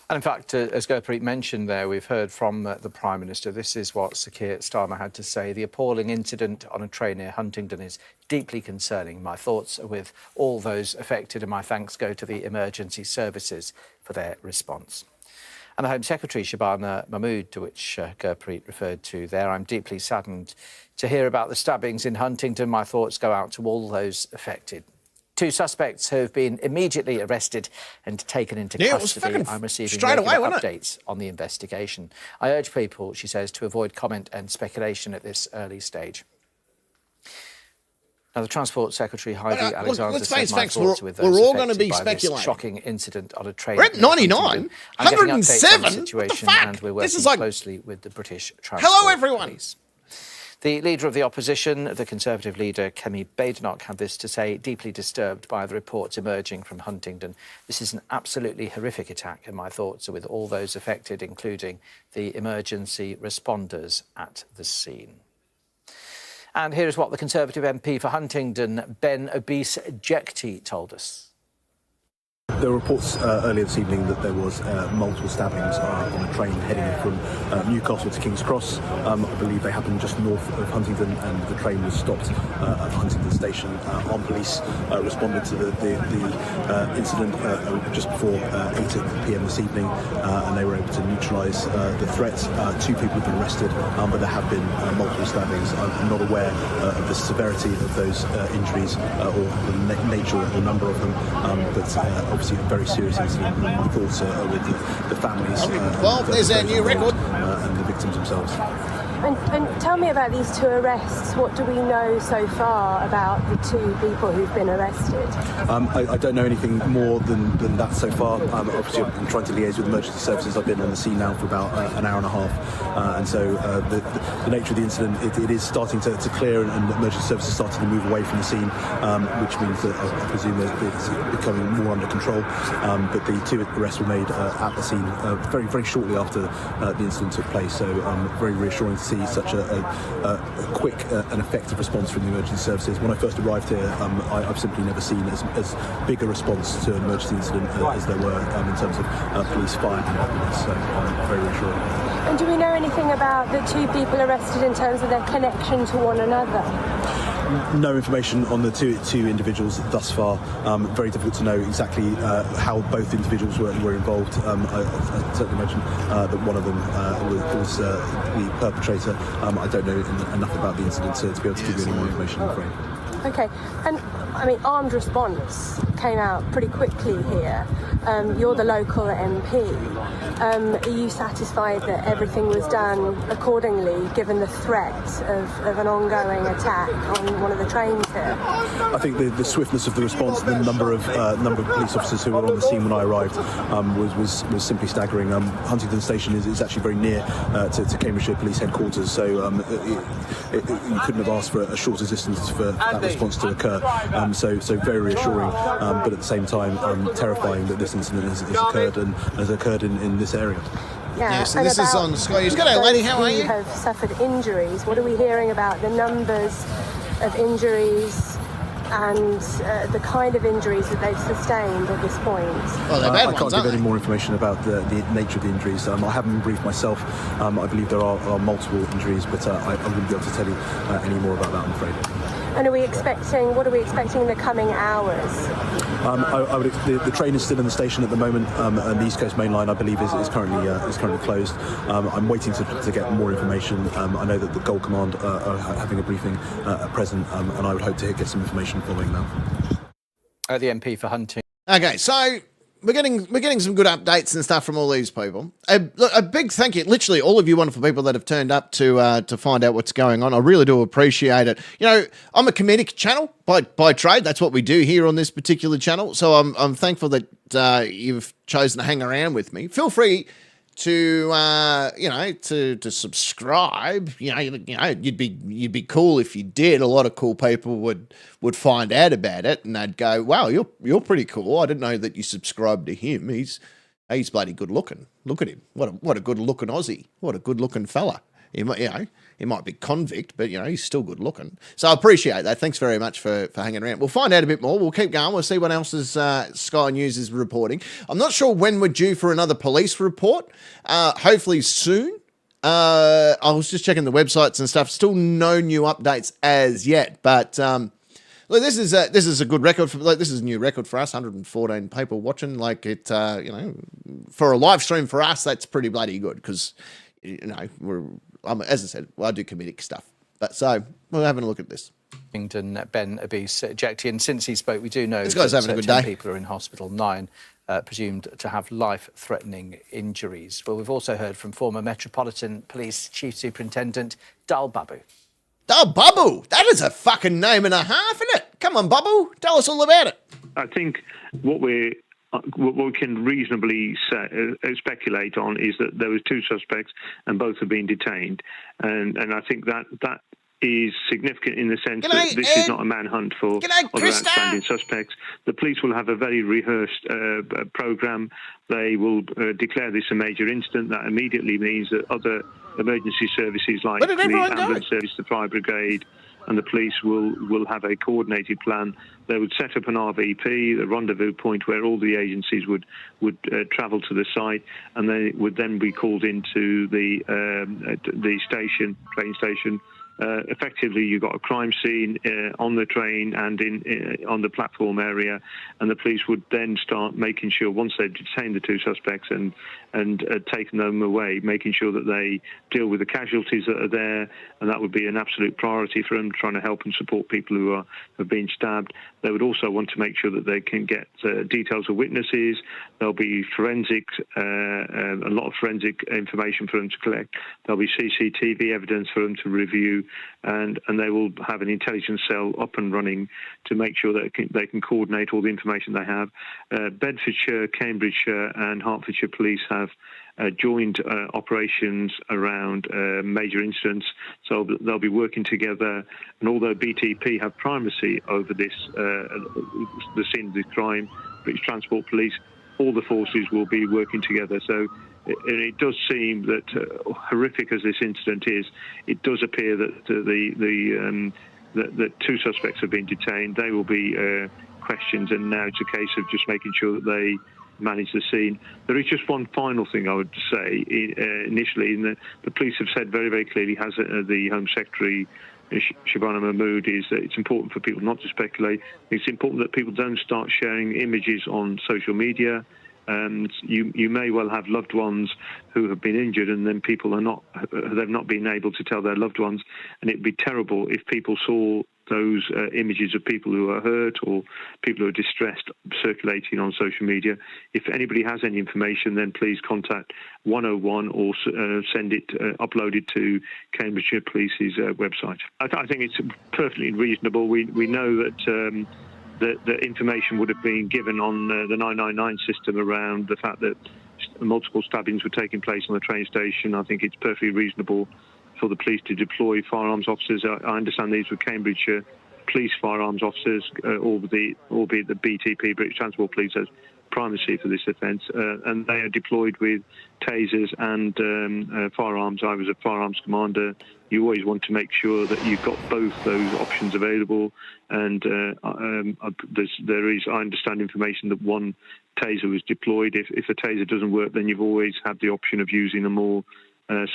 And in fact, as Gurpreet mentioned there, we've heard from the Prime Minister. This is what Sir Keir Starmer had to say. The appalling incident on a train near Huntingdon is deeply concerning. My thoughts are with all those affected, and my thanks go to the emergency services for their response. And the Home Secretary, Shabana Mahmood, to which Gurpreet referred to there, I'm deeply saddened to hear about the stabbings in Huntingdon. My thoughts go out to all those affected. 2 suspects have been immediately arrested and taken into custody. I'm receiving regular updates on the investigation. I urge people, she says, to avoid comment and speculation at this early stage. Now, the Transport Secretary, Heidi Alexander, said my thoughts with those we're all going to be by this speculating. shocking incident on a train. We're at 99, 107. What the fuck? And we're working closely with the British Transport Hello, everyone. Police. The leader of the opposition, the Conservative leader Kemi Badenoch, had this to say: deeply disturbed by the reports emerging from Huntingdon. This is an absolutely horrific attack, and my thoughts are with all those affected, including the emergency responders at the scene. And here is what the Conservative MP for Huntingdon, Ben Obese-Jekti, told us. There were reports earlier this evening that there was multiple stabbings on a train heading from Newcastle to King's Cross. I believe they happened just north of Huntingdon, and the train was stopped at Huntingdon Station. Armed police responded to the incident just before 8 p.m. this evening, and they were able to neutralise the threat. 2 people have been arrested, but there have been multiple stabbings. I'm not aware of the severity of those injuries or the nature or number of them, but obviously a very serious incident. My thoughts are with the families. Well, there's our new record. And the victims themselves. And tell me about these 2 arrests. What do we know so far about the 2 people who've been arrested? I don't know anything more than that so far. Obviously, I'm trying to liaise with emergency services. I've been on the scene now for about an hour and a half. And so the nature of the incident, it is starting to clear, and emergency services starting to move away from the scene, which means that I presume that it's becoming more under control. But the 2 arrests were made at the scene very, very shortly after the incident took place. So very reassuring to see such a quick and effective response from the emergency services. When I first arrived here, I've simply never seen as big a response to an emergency incident as there were in terms of police, fire and ambulance. So very reassuring. And do we know anything about the 2 people arrested in terms of their connection to one another? No information on the two individuals thus far. Very difficult to know exactly how both individuals were involved. I certainly imagine that one of them was the perpetrator. I don't know enough about the incident to be able to give you any more information, I'm afraid. Okay, and I mean, armed response came out pretty quickly here. You're the local MP. Are you satisfied that everything was done accordingly, given the threat of an ongoing attack on one of the trains here? I think the swiftness of the response, the number of police officers who were on the scene when I arrived was simply staggering. Huntingdon Station is actually very near to Cambridgeshire Police Headquarters, so you couldn't have asked for a shorter distance for that response to occur. So very reassuring, but at the same time terrifying that this incident has occurred in this area. Yeah, so this is on Sky News. Good day, lady, how are you? Have suffered injuries. What are we hearing about the numbers of injuries and the kind of injuries that they've sustained at this point? Well, I can't give any more information about the nature of the injuries. I haven't been briefed myself. I believe there are multiple injuries, but I wouldn't be able to tell you any more about that, I'm afraid. And what are we expecting in the coming hours? The train is still in the station at the moment, and the East Coast Main Line, I believe, is currently closed. I'm waiting to get more information. I know that the Gold Command are having a briefing at present, and I would hope to get some information following that. The MP for Huntingdon. Okay, so we're getting some good updates and stuff from all these people. A big thank you, literally all of you wonderful people that have turned up to find out what's going on. I really do appreciate it. You know, I'm a comedic channel by trade. That's what we do here on this particular channel. So I'm thankful that you've chosen to hang around with me. Feel free to subscribe. You'd be cool if you did. A lot of cool people would find out about it, and they'd go, "Wow, you're pretty cool. I didn't know that you subscribed to him. He's bloody good looking. Look at him. What a good looking Aussie. What a good looking fella. He might be convict, but he's still good looking." So I appreciate that. Thanks very much for hanging around. We'll find out a bit more. We'll keep going. We'll see what else Sky News is reporting. I'm not sure when we're due for another police report. Hopefully soon. I was just checking the websites and stuff. Still no new updates as yet, but look, this is a good record this is a new record for us. 114 people watching. Like it, for a live stream for us, that's pretty bloody good because as I said, I do comedic stuff. But so we're having a look at this. Ben Abis Jekti, and since he spoke, we do know this guy's having a good 10 day. people are in hospital, 9 presumed to have life-threatening injuries. But we've also heard from former Metropolitan Police Chief Superintendent Dal Babu. Dal Babu, that is a fucking name and a half, isn't it? Come on, Babu, tell us all about it. I think what we can reasonably speculate on is that there was 2 suspects and both have been detained, and I think that is significant in the sense that this is not a manhunt for other outstanding suspects. The police will have a very rehearsed programme. They will declare this a major incident. That immediately means that other emergency services like the ambulance service, the fire brigade, and the police will have a coordinated plan. They would set up an RVP, the rendezvous point where all the agencies would travel to the site, and they would then be called into the train station. Effectively, you've got a crime scene on the train and on the platform area, and the police would then start making sure, once they've detained the 2 suspects and taken them away, making sure that they deal with the casualties that are there, and that would be an absolute priority for them, trying to help and support people who have been stabbed. They would also want to make sure that they can get details of witnesses. There'll be forensics, a lot of forensic information for them to collect. There'll be CCTV evidence for them to review, and they will have an intelligence cell up and running to make sure that they can coordinate all the information they have. Bedfordshire, Cambridgeshire and Hertfordshire police have joined operations around major incidents, so they'll be working together. And although BTP have primacy over this, the scene of the crime, British Transport Police, all the forces will be working together. So it does seem that, horrific as this incident is, it does appear that the 2 suspects have been detained. They will be questioned, and now it's a case of just making sure that they manage the scene. There is just one final thing I would say initially, in that the police have said very, very clearly, has the Home Secretary Shabana Mahmood, is that it's important for people not to speculate. It's important that people don't start sharing images on social media. You may well have loved ones who have been injured, and then they've not been able to tell their loved ones, and it'd be terrible if people saw those images of people who are hurt or people who are distressed circulating on social media. If anybody has any information, then please contact 101 or send it, upload it to Cambridgeshire Police's website. I think it's perfectly reasonable. We know that the information would have been given on the 999 system around the fact that multiple stabbings were taking place on the train station. I think it's perfectly reasonable for the police to deploy firearms officers. I understand these were Cambridgeshire police firearms officers, albeit the BTP, British Transport Police, has primacy for this offence, and they are deployed with tasers and firearms. I was a firearms commander. You always want to make sure that you've got both those options available, and there is, I understand, information that one taser was deployed. If a taser doesn't work, then you've always had the option of using a more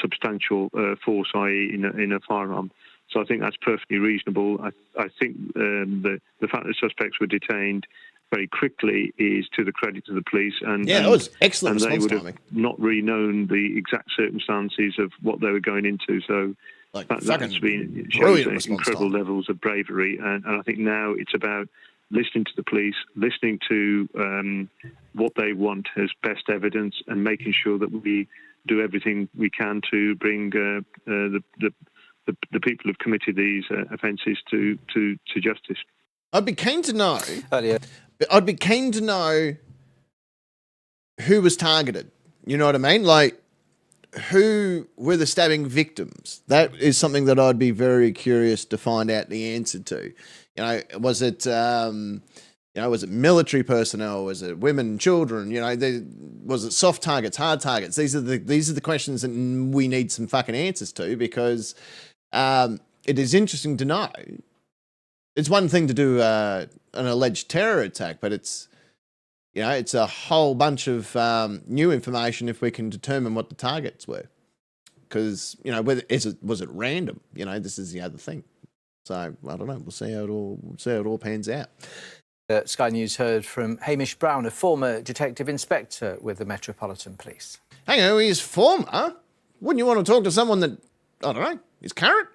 substantial force, i.e. in a firearm. So I think that's perfectly reasonable. I think the fact that suspects were detained very quickly is to the credit of the police. And it was excellent. And they would have not really known the exact circumstances of what they were going into. So that's been shows incredible levels of bravery. And I think now it's about listening to the police, listening to what they want as best evidence, and making sure that we do everything we can to bring the people who've committed these offences to justice. I'd be keen to know. I'd be keen to know who was targeted. You know what I mean? Like, who were the stabbing victims? That is something that I'd be very curious to find out the answer to. Was it was it military personnel? Was it women, children? Was it soft targets, hard targets? These are the questions that we need some fucking answers to, because it is interesting to know. It's one thing to do an alleged terror attack, but it's a whole bunch of new information if we can determine what the targets were. Because was it random? This is the other thing. So I don't know. We'll see how it all pans out. Sky News heard from Hamish Brown, a former detective inspector with the Metropolitan Police. Hang on, he's former? Wouldn't you want to talk to someone that, I don't know, is current?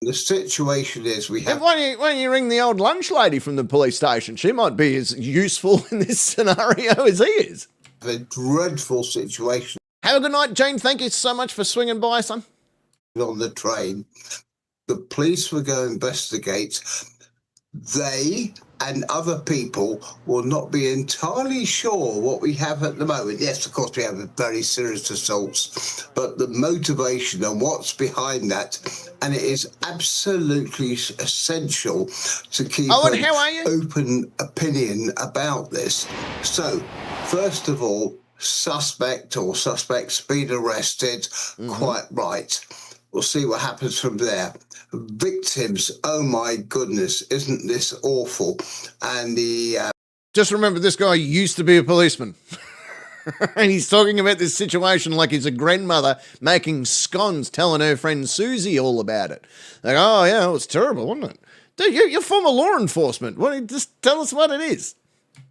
The situation is we have... Why don't you ring the old lunch lady from the police station? She might be as useful in this scenario as he is. A dreadful situation. Have a good night, Jane. Thank you so much for swinging by, son. On the train, the police will go investigate. They and other people will not be entirely sure what we have at the moment. Yes, of course, we have very serious assaults, but the motivation and what's behind that, and it is absolutely essential to keep an open opinion about this. So, first of all, suspect or suspects been arrested, quite right. We'll see what happens from there. Victims, oh my goodness, isn't this awful? And just remember, this guy used to be a policeman. And he's talking about this situation like he's a grandmother making scones, telling her friend Susie all about it. Like, oh yeah, it was terrible, wasn't it? Dude, you're former law enforcement. Just tell us what it is.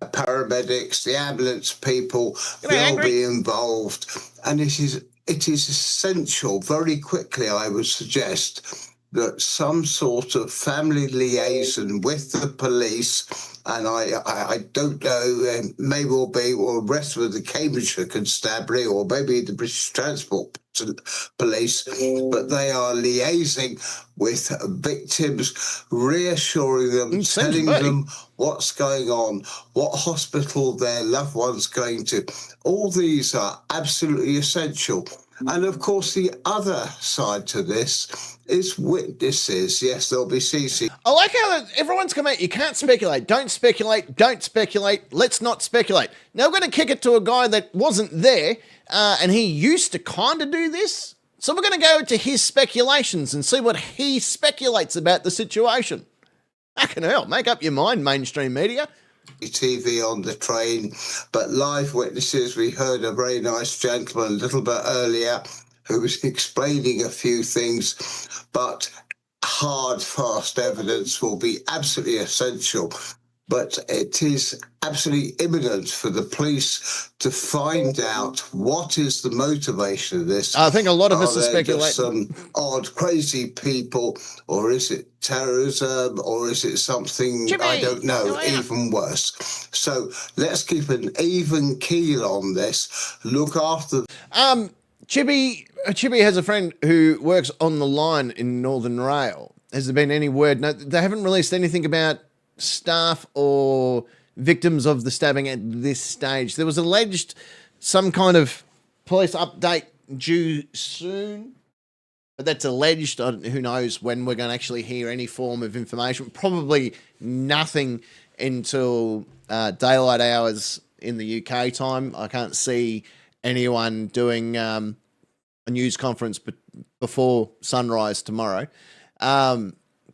Paramedics, the ambulance people, they'll be involved. And it is essential, very quickly, I would suggest, that some sort of family liaison with the police, and I don't know, may well be, or the rest of the Cambridgeshire Constabulary, or maybe the British Transport Police, but they are liaising with victims, reassuring them, telling them what's going on, what hospital their loved one's going to. All these are absolutely essential. And of course, the other side to this is witnesses. Yes, there'll be CC. I like how everyone's come out. You can't speculate. Don't speculate. Don't speculate. Let's not speculate. Now we're going to kick it to a guy that wasn't there, and he used to kind of do this. So we're going to go to his speculations and see what he speculates about the situation. Fucking hell, make up your mind, mainstream media. TV on the train, but live witnesses. We heard a very nice gentleman a little bit earlier who was explaining a few things, but hard, fast evidence will be absolutely essential. But it is absolutely imminent for the police to find out what is the motivation of this. I think a lot of us are speculating. Just some odd, crazy people, or is it terrorism, or is it something, I don't know, even worse. So let's keep an even keel on this. Look after... Chibi has a friend who works on the line in Northern Rail. Has there been any word? No, they haven't released anything about staff or victims of the stabbing at this stage. There was alleged some kind of police update due soon, but that's alleged. Who knows when we're going to actually hear any form of information. Probably nothing until daylight hours in the UK time. I can't see anyone doing a news conference before sunrise tomorrow.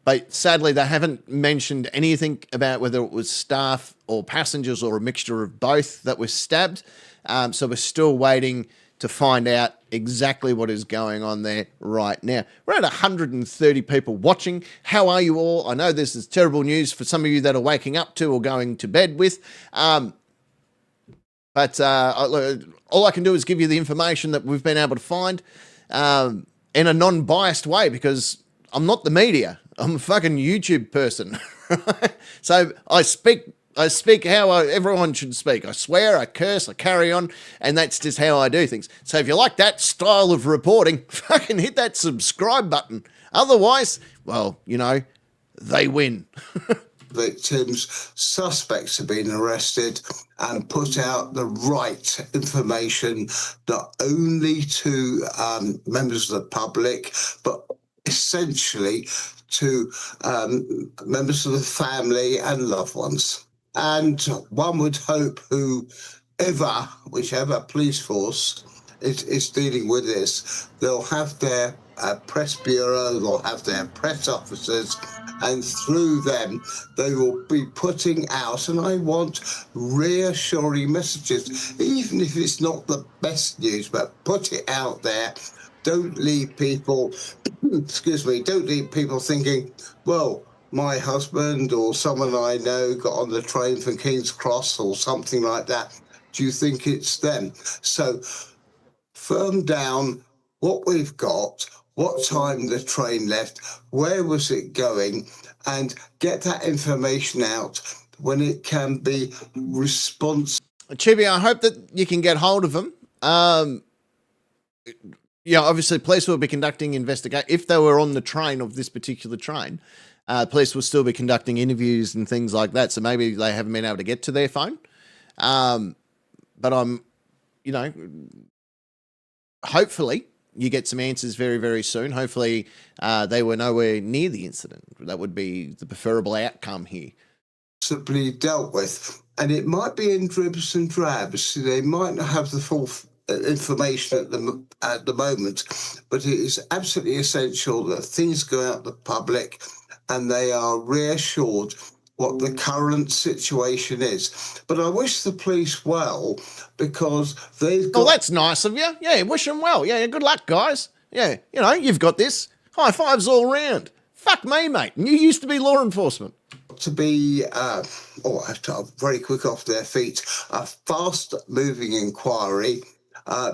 But sadly, they haven't mentioned anything about whether it was staff or passengers or a mixture of both that was stabbed. So we're still waiting to find out exactly what is going on there right now. We're at 130 people watching. How are you all? I know this is terrible news for some of you that are waking up to or going to bed with. But all I can do is give you the information that we've been able to find in a non-biased way, because I'm not the media. I'm a fucking YouTube person. So I speak how everyone should speak. I swear, I curse, I carry on, and that's just how I do things. So if you like that style of reporting, fucking hit that subscribe button. Otherwise, well, they win. victims, suspects have been arrested, and put out the right information, not only to members of the public, but essentially to members of the family and loved ones. And one would hope whichever police force is dealing with this, they'll have their press bureau, they'll have their press officers, and through them they will be putting out, and I want reassuring messages, even if it's not the best news, but put it out there. Don't leave people, don't leave people thinking, well, my husband or someone I know got on the train from King's Cross or something like that. Do you think it's them? So firm down what we've got, what time the train left, where was it going, and get that information out when it can be responsive. Chibi, I hope that you can get hold of them. Yeah, obviously police will be conducting investigation. If they were on the train of this particular train, police will still be conducting interviews and things like that. So maybe they haven't been able to get to their phone. But hopefully you get some answers very, very soon. Hopefully they were nowhere near the incident. That would be the preferable outcome here. Possibly dealt with. And it might be in dribs and drabs. They might not have the full information at the moment, but it is absolutely essential that things go out to the public and they are reassured what the current situation is. But I wish the police well, because they've got... Oh, that's nice of you. Yeah, wish them well. Yeah, good luck, guys. Yeah, you've got this. High fives all round. Fuck me, mate. You used to be law enforcement. To be very quick off their feet, a fast-moving inquiry,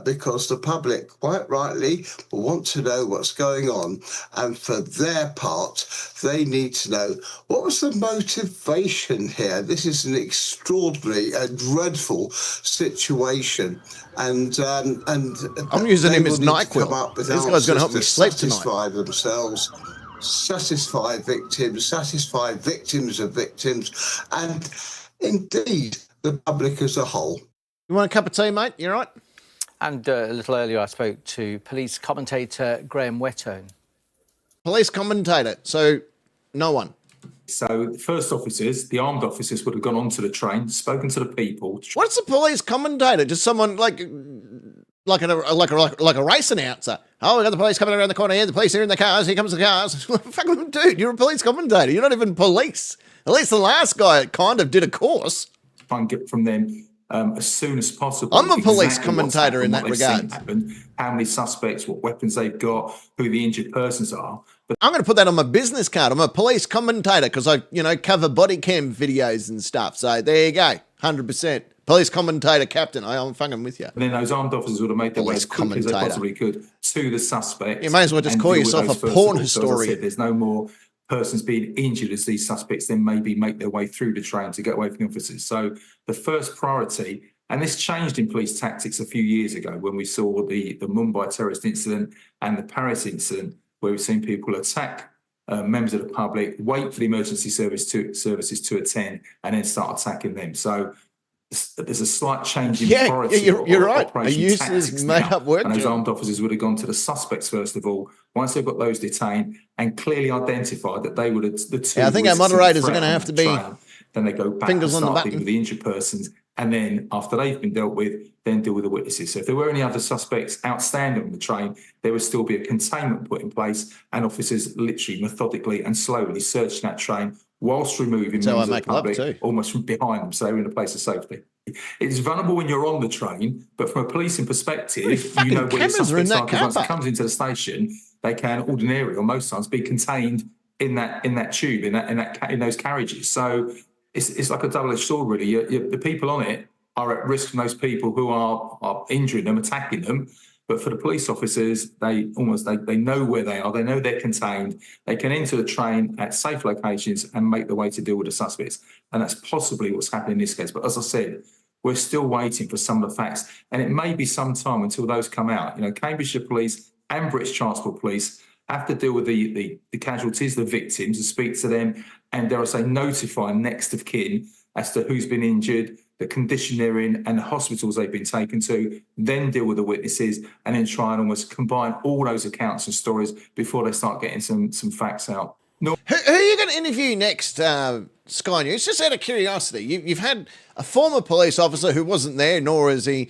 because the public, quite rightly, will want to know what's going on. And for their part, they need to know, what was the motivation here? This is an extraordinary, dreadful situation. And I'm using him as NyQuil. This guy's going to help me sleep tonight. Satisfy themselves, satisfy victims of victims, and indeed the public as a whole. You want a cup of tea, mate? You all right? And a little earlier, I spoke to police commentator Graham Whettone. Police commentator, so no one. So the first officers, the armed officers, would have gone onto the train, spoken to the people. What's a police commentator? Just someone like a race announcer. Oh, we got the police coming around the corner here. The police are in the cars. Here comes the cars. Fucking dude, you're a police commentator. You're not even police. At least the last guy kind of did a course. Try and get from them as soon as possible. I'm a police commentator in that regard. How many suspects, what weapons they've got, who the injured persons are. But I'm going to put that on my business card. I'm a police commentator because I, cover body cam videos and stuff. So there you go, 100%. Police commentator captain. I'm fucking with you. And then those armed officers would have made their way as quickly as they possibly could to the suspect. You may as well just call yourself a porn historian. There's no more persons being injured as these suspects then maybe make their way through the train to get away from the officers. So the first priority, and this changed in police tactics a few years ago when we saw the Mumbai terrorist incident and the Paris incident, where we've seen people attack members of the public, wait for the emergency services to attend, and then start attacking them. So there's a slight change in priority. You're right. I use this made-up word. And those armed officers would have gone to the suspects first of all. Once they've got those detained and clearly identified that they were the two. Yeah, I think our moderators are going to have to be then they go back fingers and on the start button dealing with the injured persons. And then after they've been dealt with, then deal with the witnesses. So if there were any other suspects outstanding on the train, there would still be a containment put in place and officers literally methodically and slowly searching that train whilst removing members of the public almost from behind them, so they're in a place of safety. It's vulnerable when you're on the train, but from a policing perspective, you know where the suspects are, because once it comes into the station, they can ordinarily or most times be contained in that tube, in those carriages. So it's like a double-edged sword, really. The people on it are at risk from those people who are injuring them, attacking them. But for the police officers, they know where they are. They know they're contained. They can enter the train at safe locations and make their way to deal with the suspects. And that's possibly what's happening in this case. But as I said, we're still waiting for some of the facts. And it may be some time until those come out. Cambridgeshire Police and British Transport Police have to deal with the casualties, the victims, and speak to them, and dare I say, notify next of kin as to who's been injured, the condition they're in, and the hospitals they've been taken to, then deal with the witnesses, and then try and almost combine all those accounts and stories before they start getting some facts out. No. Who are you going to interview next, Sky News? Just out of curiosity, you've had a former police officer who wasn't there, nor has he,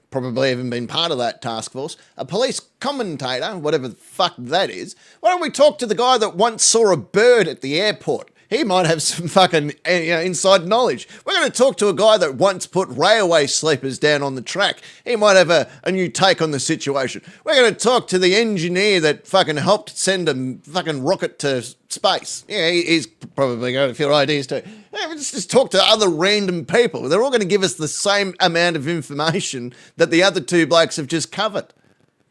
probably even been part of that task force, a police commentator, whatever the fuck that is. Why don't we talk to the guy that once saw a bird at the airport? He might have some fucking inside knowledge. We're going to talk to a guy that once put railway sleepers down on the track. He might have a new take on the situation. We're going to talk to the engineer that fucking helped send a fucking rocket to space. Yeah, he's probably got a few ideas too. Yeah, let's just talk to other random people. They're all going to give us the same amount of information that the other two blokes have just covered.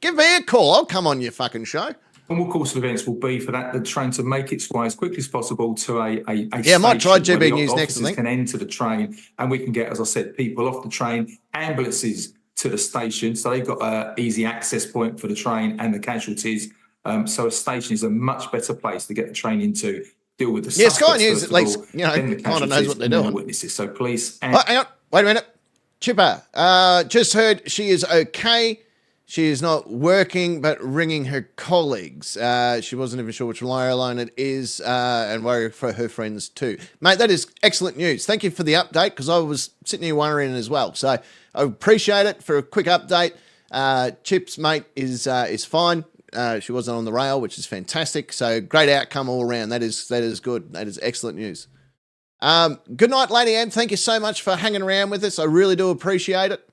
Give me a call. I'll come on your fucking show. Normal course of events will be for the train to make its way as quickly as possible to a I might try GB News next. I think can enter the train, and we can get, as I said, people off the train, ambulances to the station, so they've got an easy access point for the train and the casualties. So a station is a much better place to get the train into. Deal with the suspects, Sky News at least kind of knows what they're doing. Witnesses. So police. Hang on, wait a minute, Chipper. Just heard she is okay. She is not working, but ringing her colleagues. She wasn't even sure which airline it is, and worried for her friends too. Mate, that is excellent news. Thank you for the update, because I was sitting here worrying as well. So I appreciate it for a quick update. Chip's mate is fine. She wasn't on the rail, which is fantastic. So great outcome all around. That is good. That is excellent news. Good night, Lady Anne. Thank you so much for hanging around with us. I really do appreciate it.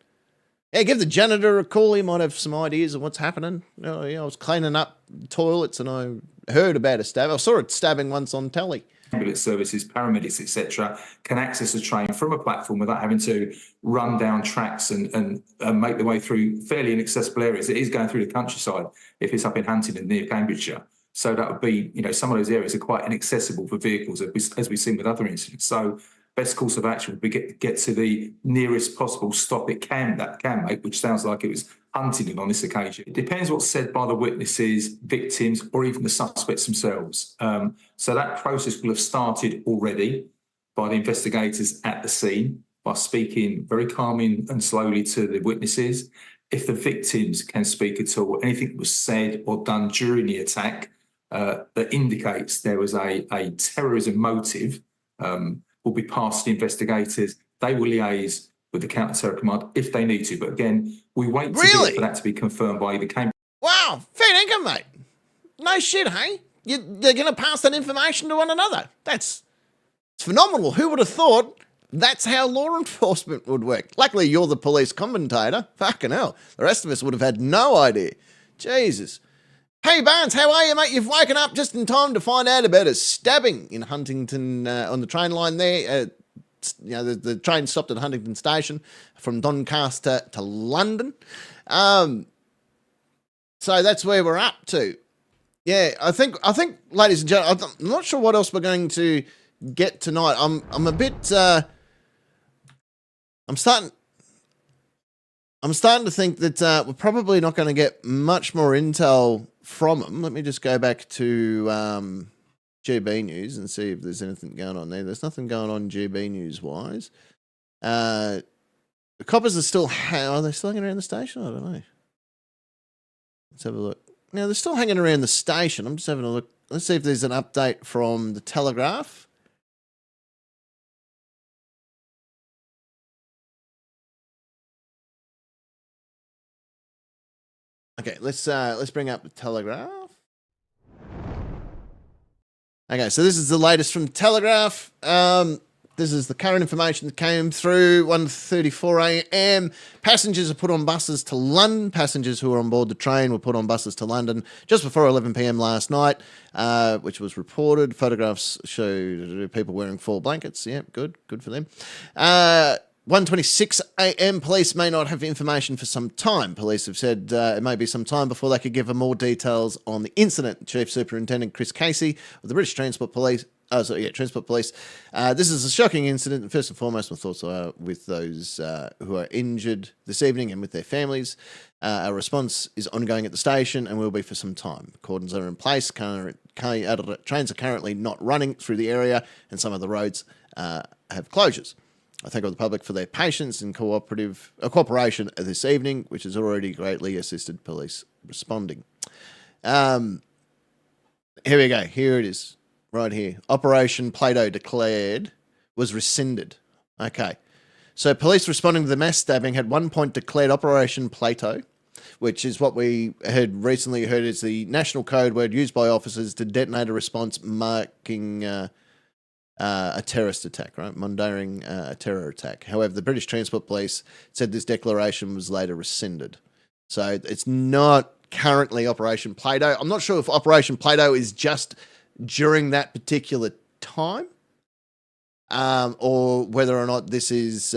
Yeah, give the janitor a call. He might have some ideas of what's happening. I was cleaning up toilets and I heard about a stab. I saw a stabbing once on telly. Ambulance services, paramedics, etc., can access a train from a platform without having to run down tracks and make their way through fairly inaccessible areas. It is going through the countryside if it's up in Huntingdon near Cambridgeshire. So that would be, some of those areas are quite inaccessible for vehicles, as we've seen with other incidents. So best course of action would be get to the nearest possible stop it can make, which sounds like it was Huntingdon on this occasion. It depends what's said by the witnesses, victims, or even the suspects themselves. So that process will have started already by the investigators at the scene, by speaking very calmly and slowly to the witnesses. If the victims can speak at all, anything that was said or done during the attack that indicates there was a terrorism motive, will be passed to the investigators. They will liaise with the counter-terror command if they need to. But again, we wait for that to be confirmed by the Cambridge. Wow, fair income, mate. No shit, hey? They're going to pass that information to one another. It's phenomenal. Who would have thought that's how law enforcement would work? Luckily, you're the police commentator. Fucking hell. The rest of us would have had no idea. Jesus. Hey, Barnes, how are you, mate? You've woken up just in time to find out about a stabbing in Huntingdon on the train line there. The train stopped at Huntingdon Station from Doncaster to London. So that's where we're up to. Yeah, I think, ladies and gentlemen, I'm not sure what else we're going to get tonight. I'm a bit. I'm starting to think that we're probably not going to get much more intel from them. Let me just go back to GB News and see if there's anything going on there. There's nothing going on GB News wise. The coppers are still are they still hanging around the station? I don't know. Let's have a look. Now they're still hanging around the station. I'm just having a look. Let's see if there's an update from the Telegraph. Okay, let's bring up the Telegraph. Okay, so this is the latest from Telegraph. This is the current information that came through 1:34 a.m. Passengers are put on buses to London. Passengers who were on board the train were put on buses to London just before 11 p.m. last night, which was reported. Photographs showed people wearing full blankets. Yeah, good for them. 1:26 a.m. Police may not have information for some time. Police have said it may be some time before they could give more details on the incident. Chief Superintendent Chris Casey of the British Transport Police Transport Police. This is a shocking incident. First and foremost, my thoughts are with those who are injured this evening and with their families. Our response is ongoing at the station and will be for some time. Cordons are in place. Trains are currently not running through the area, and some of the roads have closures. I thank all the public for their patience and cooperation this evening, which has already greatly assisted police responding. Here we go. Here it is. Right here. Operation Plato declared was rescinded. Okay. So police responding to the mass stabbing had one point declared Operation Plato, which is what we had recently heard is the national code word used by officers to detonate a response marking a terrorist attack, right? Mondaring a terror attack. However, the British Transport Police said this declaration was later rescinded. So it's not currently Operation Plato. I'm not sure if Operation Plato is just during that particular time, or whether or not this is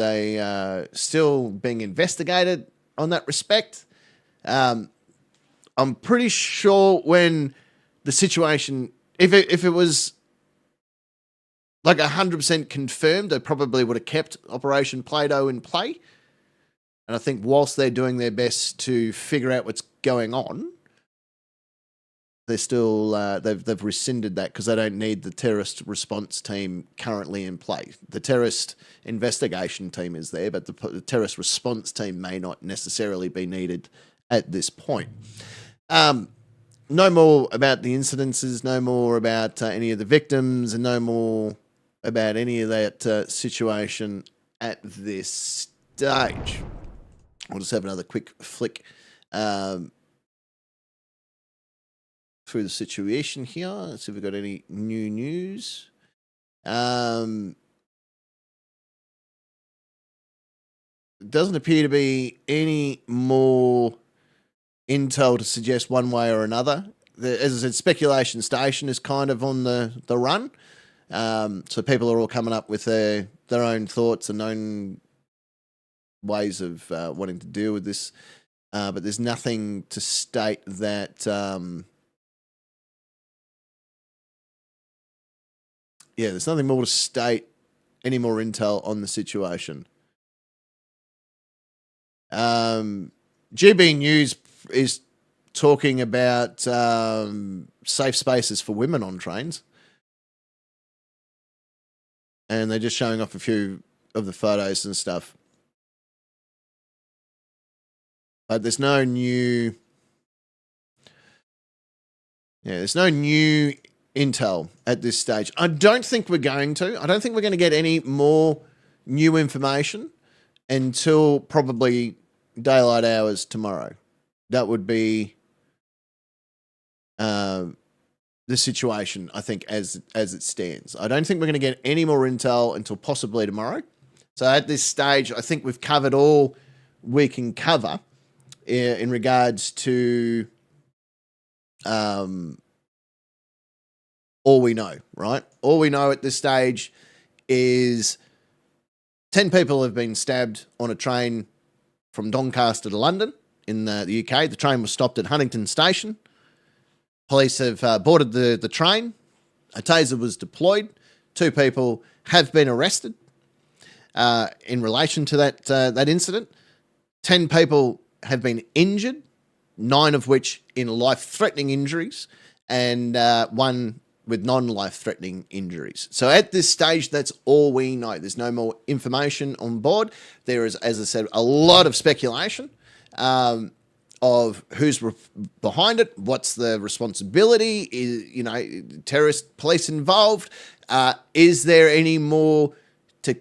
still being investigated on that respect. I'm pretty sure when the situation, if it was like 100% confirmed, they probably would have kept Operation Plato in play. And I think whilst they're doing their best to figure out what's going on, they're still they've rescinded that because they don't need the terrorist response team currently in play. The terrorist investigation team is there, but the terrorist response team may not necessarily be needed at this point. No more about the incidences, no more about any of the victims, and no more about any of that situation at this stage. I'll just have another quick flick through the situation here. Let's see if we've got any new news. It doesn't appear to be any more intel to suggest one way or another. As I said, speculation station is kind of on the run. So people are all coming up with their own thoughts and own ways of wanting to deal with this. But there's nothing to state that... there's nothing more to state, any more intel on the situation. GB News is talking about safe spaces for women on trains. And they're just showing off a few of the photos and stuff. But there's no new... there's no new intel at this stage. I don't think we're going to. I don't think we're going to get any more new information until probably daylight hours tomorrow. That would be the situation, I think, as it stands. I don't think we're going to get any more intel until possibly tomorrow. So at this stage, I think we've covered all we can cover in regards to all we know, right? All we know at this stage is 10 people have been stabbed on a train from Doncaster to London in the UK. The train was stopped at Huntington Station. Police have boarded the train. A taser was deployed. 2 people have been arrested in relation to that incident. 10 people have been injured, 9 of which in life-threatening injuries, and 1 with non-life-threatening injuries. So at this stage, that's all we know. There's no more information on board. There is, as I said, a lot of speculation of who's behind it, what's the responsibility, is, terrorist police involved. Is there any more to,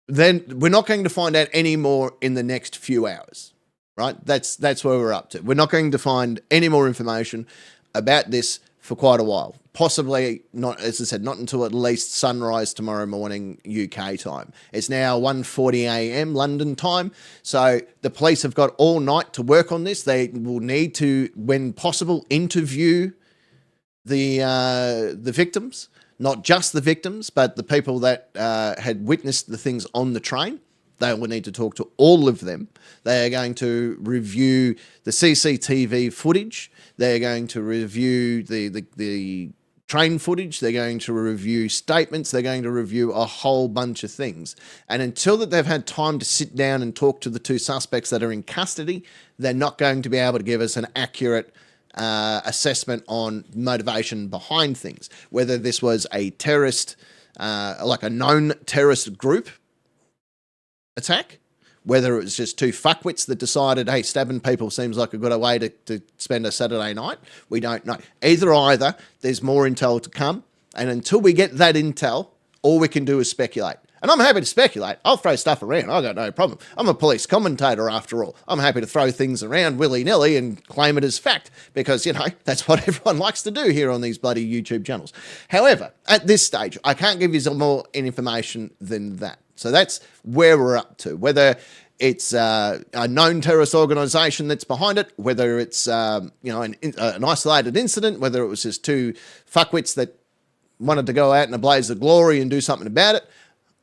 then we're not going to find out any more in the next few hours, right? That's where we're up to. We're not going to find any more information about this for quite a while. Possibly not, as I said, not until at least sunrise tomorrow morning UK time. It's now 1:40 a.m. London time, so the police have got all night to work on this. They will need to, when possible, interview the victims, not just the victims, but the people that had witnessed the things on the train. They will need to talk to all of them. They are going to review the CCTV footage. They're going to review the train footage. They're going to review statements. They're going to review a whole bunch of things. And until that they've had time to sit down and talk to the two suspects that are in custody, they're not going to be able to give us an accurate assessment on motivation behind things. Whether this was a terrorist, like a known terrorist group attack, whether it was just two fuckwits that decided, hey, stabbing people seems like a good way to spend a Saturday night. We don't know. Either, there's more intel to come. And until we get that intel, all we can do is speculate. And I'm happy to speculate. I'll throw stuff around. I've got no problem. I'm a police commentator after all. I'm happy to throw things around willy-nilly and claim it as fact because, that's what everyone likes to do here on these bloody YouTube channels. However, at this stage, I can't give you some more information than that. So that's where we're up to. Whether it's a known terrorist organisation that's behind it, whether it's an isolated incident, whether it was just two fuckwits that wanted to go out in a blaze of glory and do something about it,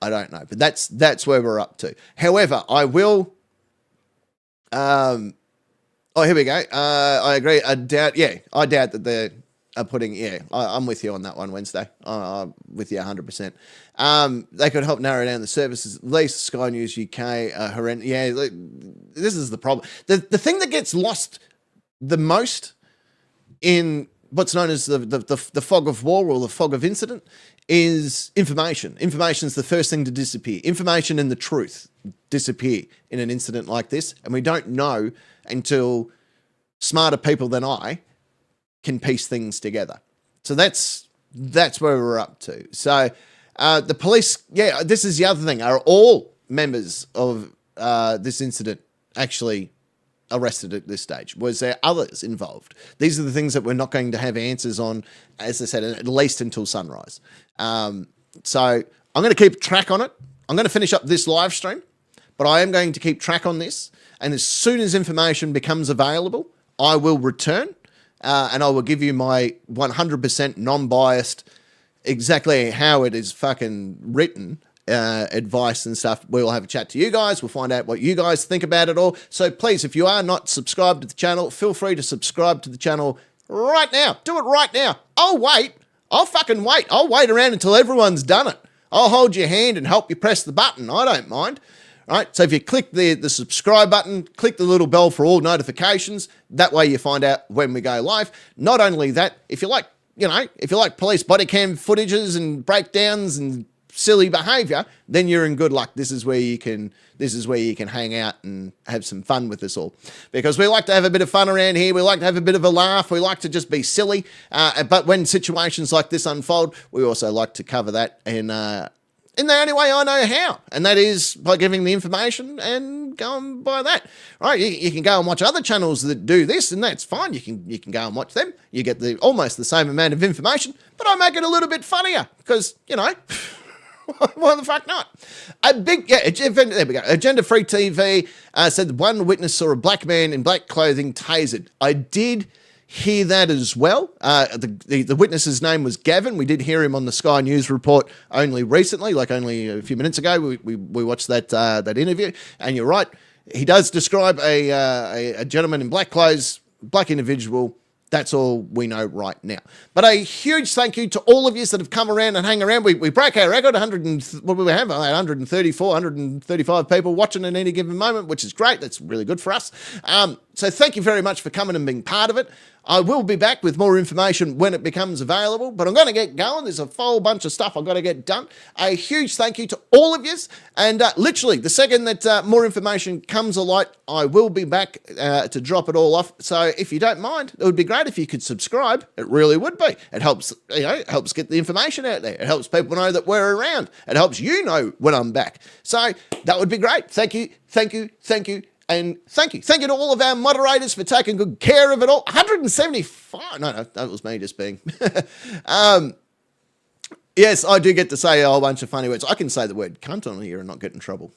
I don't know. But that's where we're up to. However, I will. Here we go. I agree. I doubt that they're putting. Yeah, I'm with you on that one, Wednesday. I'm with you 100%. They could help narrow down the services. At least Sky News UK, horrendous. Yeah, this is the problem. The thing that gets lost the most in what's known as the fog of war or the fog of incident is information. Information is the first thing to disappear. Information and the truth disappear in an incident like this, and we don't know until smarter people than I can piece things together. So that's where we're up to. So the police, this is the other thing. Are all members of this incident actually arrested at this stage? Was there others involved? These are the things that we're not going to have answers on, as I said, at least until sunrise. So I'm going to keep track on it. I'm going to finish up this live stream, but I am going to keep track on this. And as soon as information becomes available, I will return and I will give you my 100% non-biased, exactly how it is fucking written, advice and stuff. We'll have a chat to you guys. We'll find out what you guys think about it all. So please, if you are not subscribed to the channel, feel free to subscribe to the channel right now. Do it right now. I'll wait. I'll fucking wait. I'll wait around until everyone's done it. I'll hold your hand and help you press the button. I don't mind. All right, so if you click the subscribe button, click the little bell for all notifications. That way you find out when we go live. Not only that, if you like police body cam footages and breakdowns and silly behaviour, then you're in good luck. This is where you can hang out and have some fun with us all. Because we like to have a bit of fun around here. We like to have a bit of a laugh. We like to just be silly. But when situations like this unfold, we also like to cover that in the only way I know how, and that is by giving the information and going by that. Right? You can go and watch other channels that do this, and that's fine. You can go and watch them. You get almost the same amount of information, but I make it a little bit funnier because, why the fuck not? There we go. Agenda Free TV said one witness saw a black man in black clothing tasered. I did hear that as well. The witness's name was Gavin. We did hear him on the Sky News report only recently, like only a few minutes ago. We watched that interview, and you're right. He does describe a gentleman in black clothes, black individual. That's all we know right now. But a huge thank you to all of you that have come around and hang around. We broke our record, 134, 135 people watching at any given moment, which is great. That's really good for us. So thank you very much for coming and being part of it. I will be back with more information when it becomes available, but I'm going to get going. There's a whole bunch of stuff I've got to get done. A huge thank you to all of you. And literally, the second that more information comes alight, I will be back to drop it all off. So if you don't mind, it would be great if you could subscribe. It really would be. It helps, it helps get the information out there. It helps people know that we're around. It helps you know when I'm back. So that would be great. Thank you, thank you, thank you. And thank you. Thank you to all of our moderators for taking good care of it all. 175. No, that was me just being. Yes, I do get to say a whole bunch of funny words. I can say the word cunt on here and not get in trouble.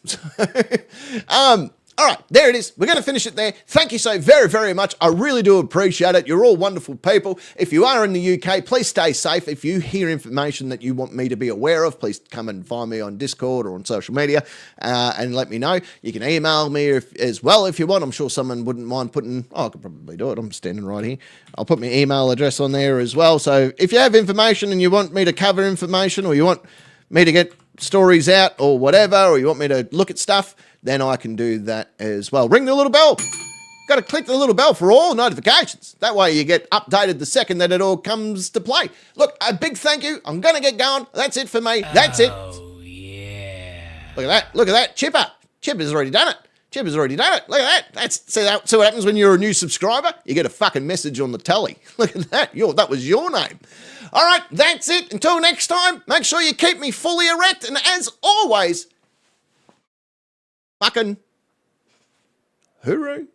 All right, there it is. We're going to finish it there. Thank you so very, very much. I really do appreciate it. You're all wonderful people. If you are in the UK, please stay safe. If you hear information that you want me to be aware of, please come and find me on Discord or on social media and let me know. You can email me as well if you want. I'm sure someone wouldn't mind putting... Oh, I could probably do it. I'm standing right here. I'll put my email address on there as well. So if you have information and you want me to cover information or you want me to get stories out or whatever, or you want me to look at stuff, then I can do that as well. Ring the little bell. Got to click the little bell for all notifications. That way you get updated the second that it all comes to play. Look, a big thank you. I'm going to get going. That's it for me. That's it. Oh, yeah. Look at that. Look at that. Chipper's already done it. Chipper's already done it. Look at that. See what happens when you're a new subscriber? You get a fucking message on the telly. Look at that. That was your name. All right, that's it. Until next time, make sure you keep me fully erect. And as always, fucking hooroo.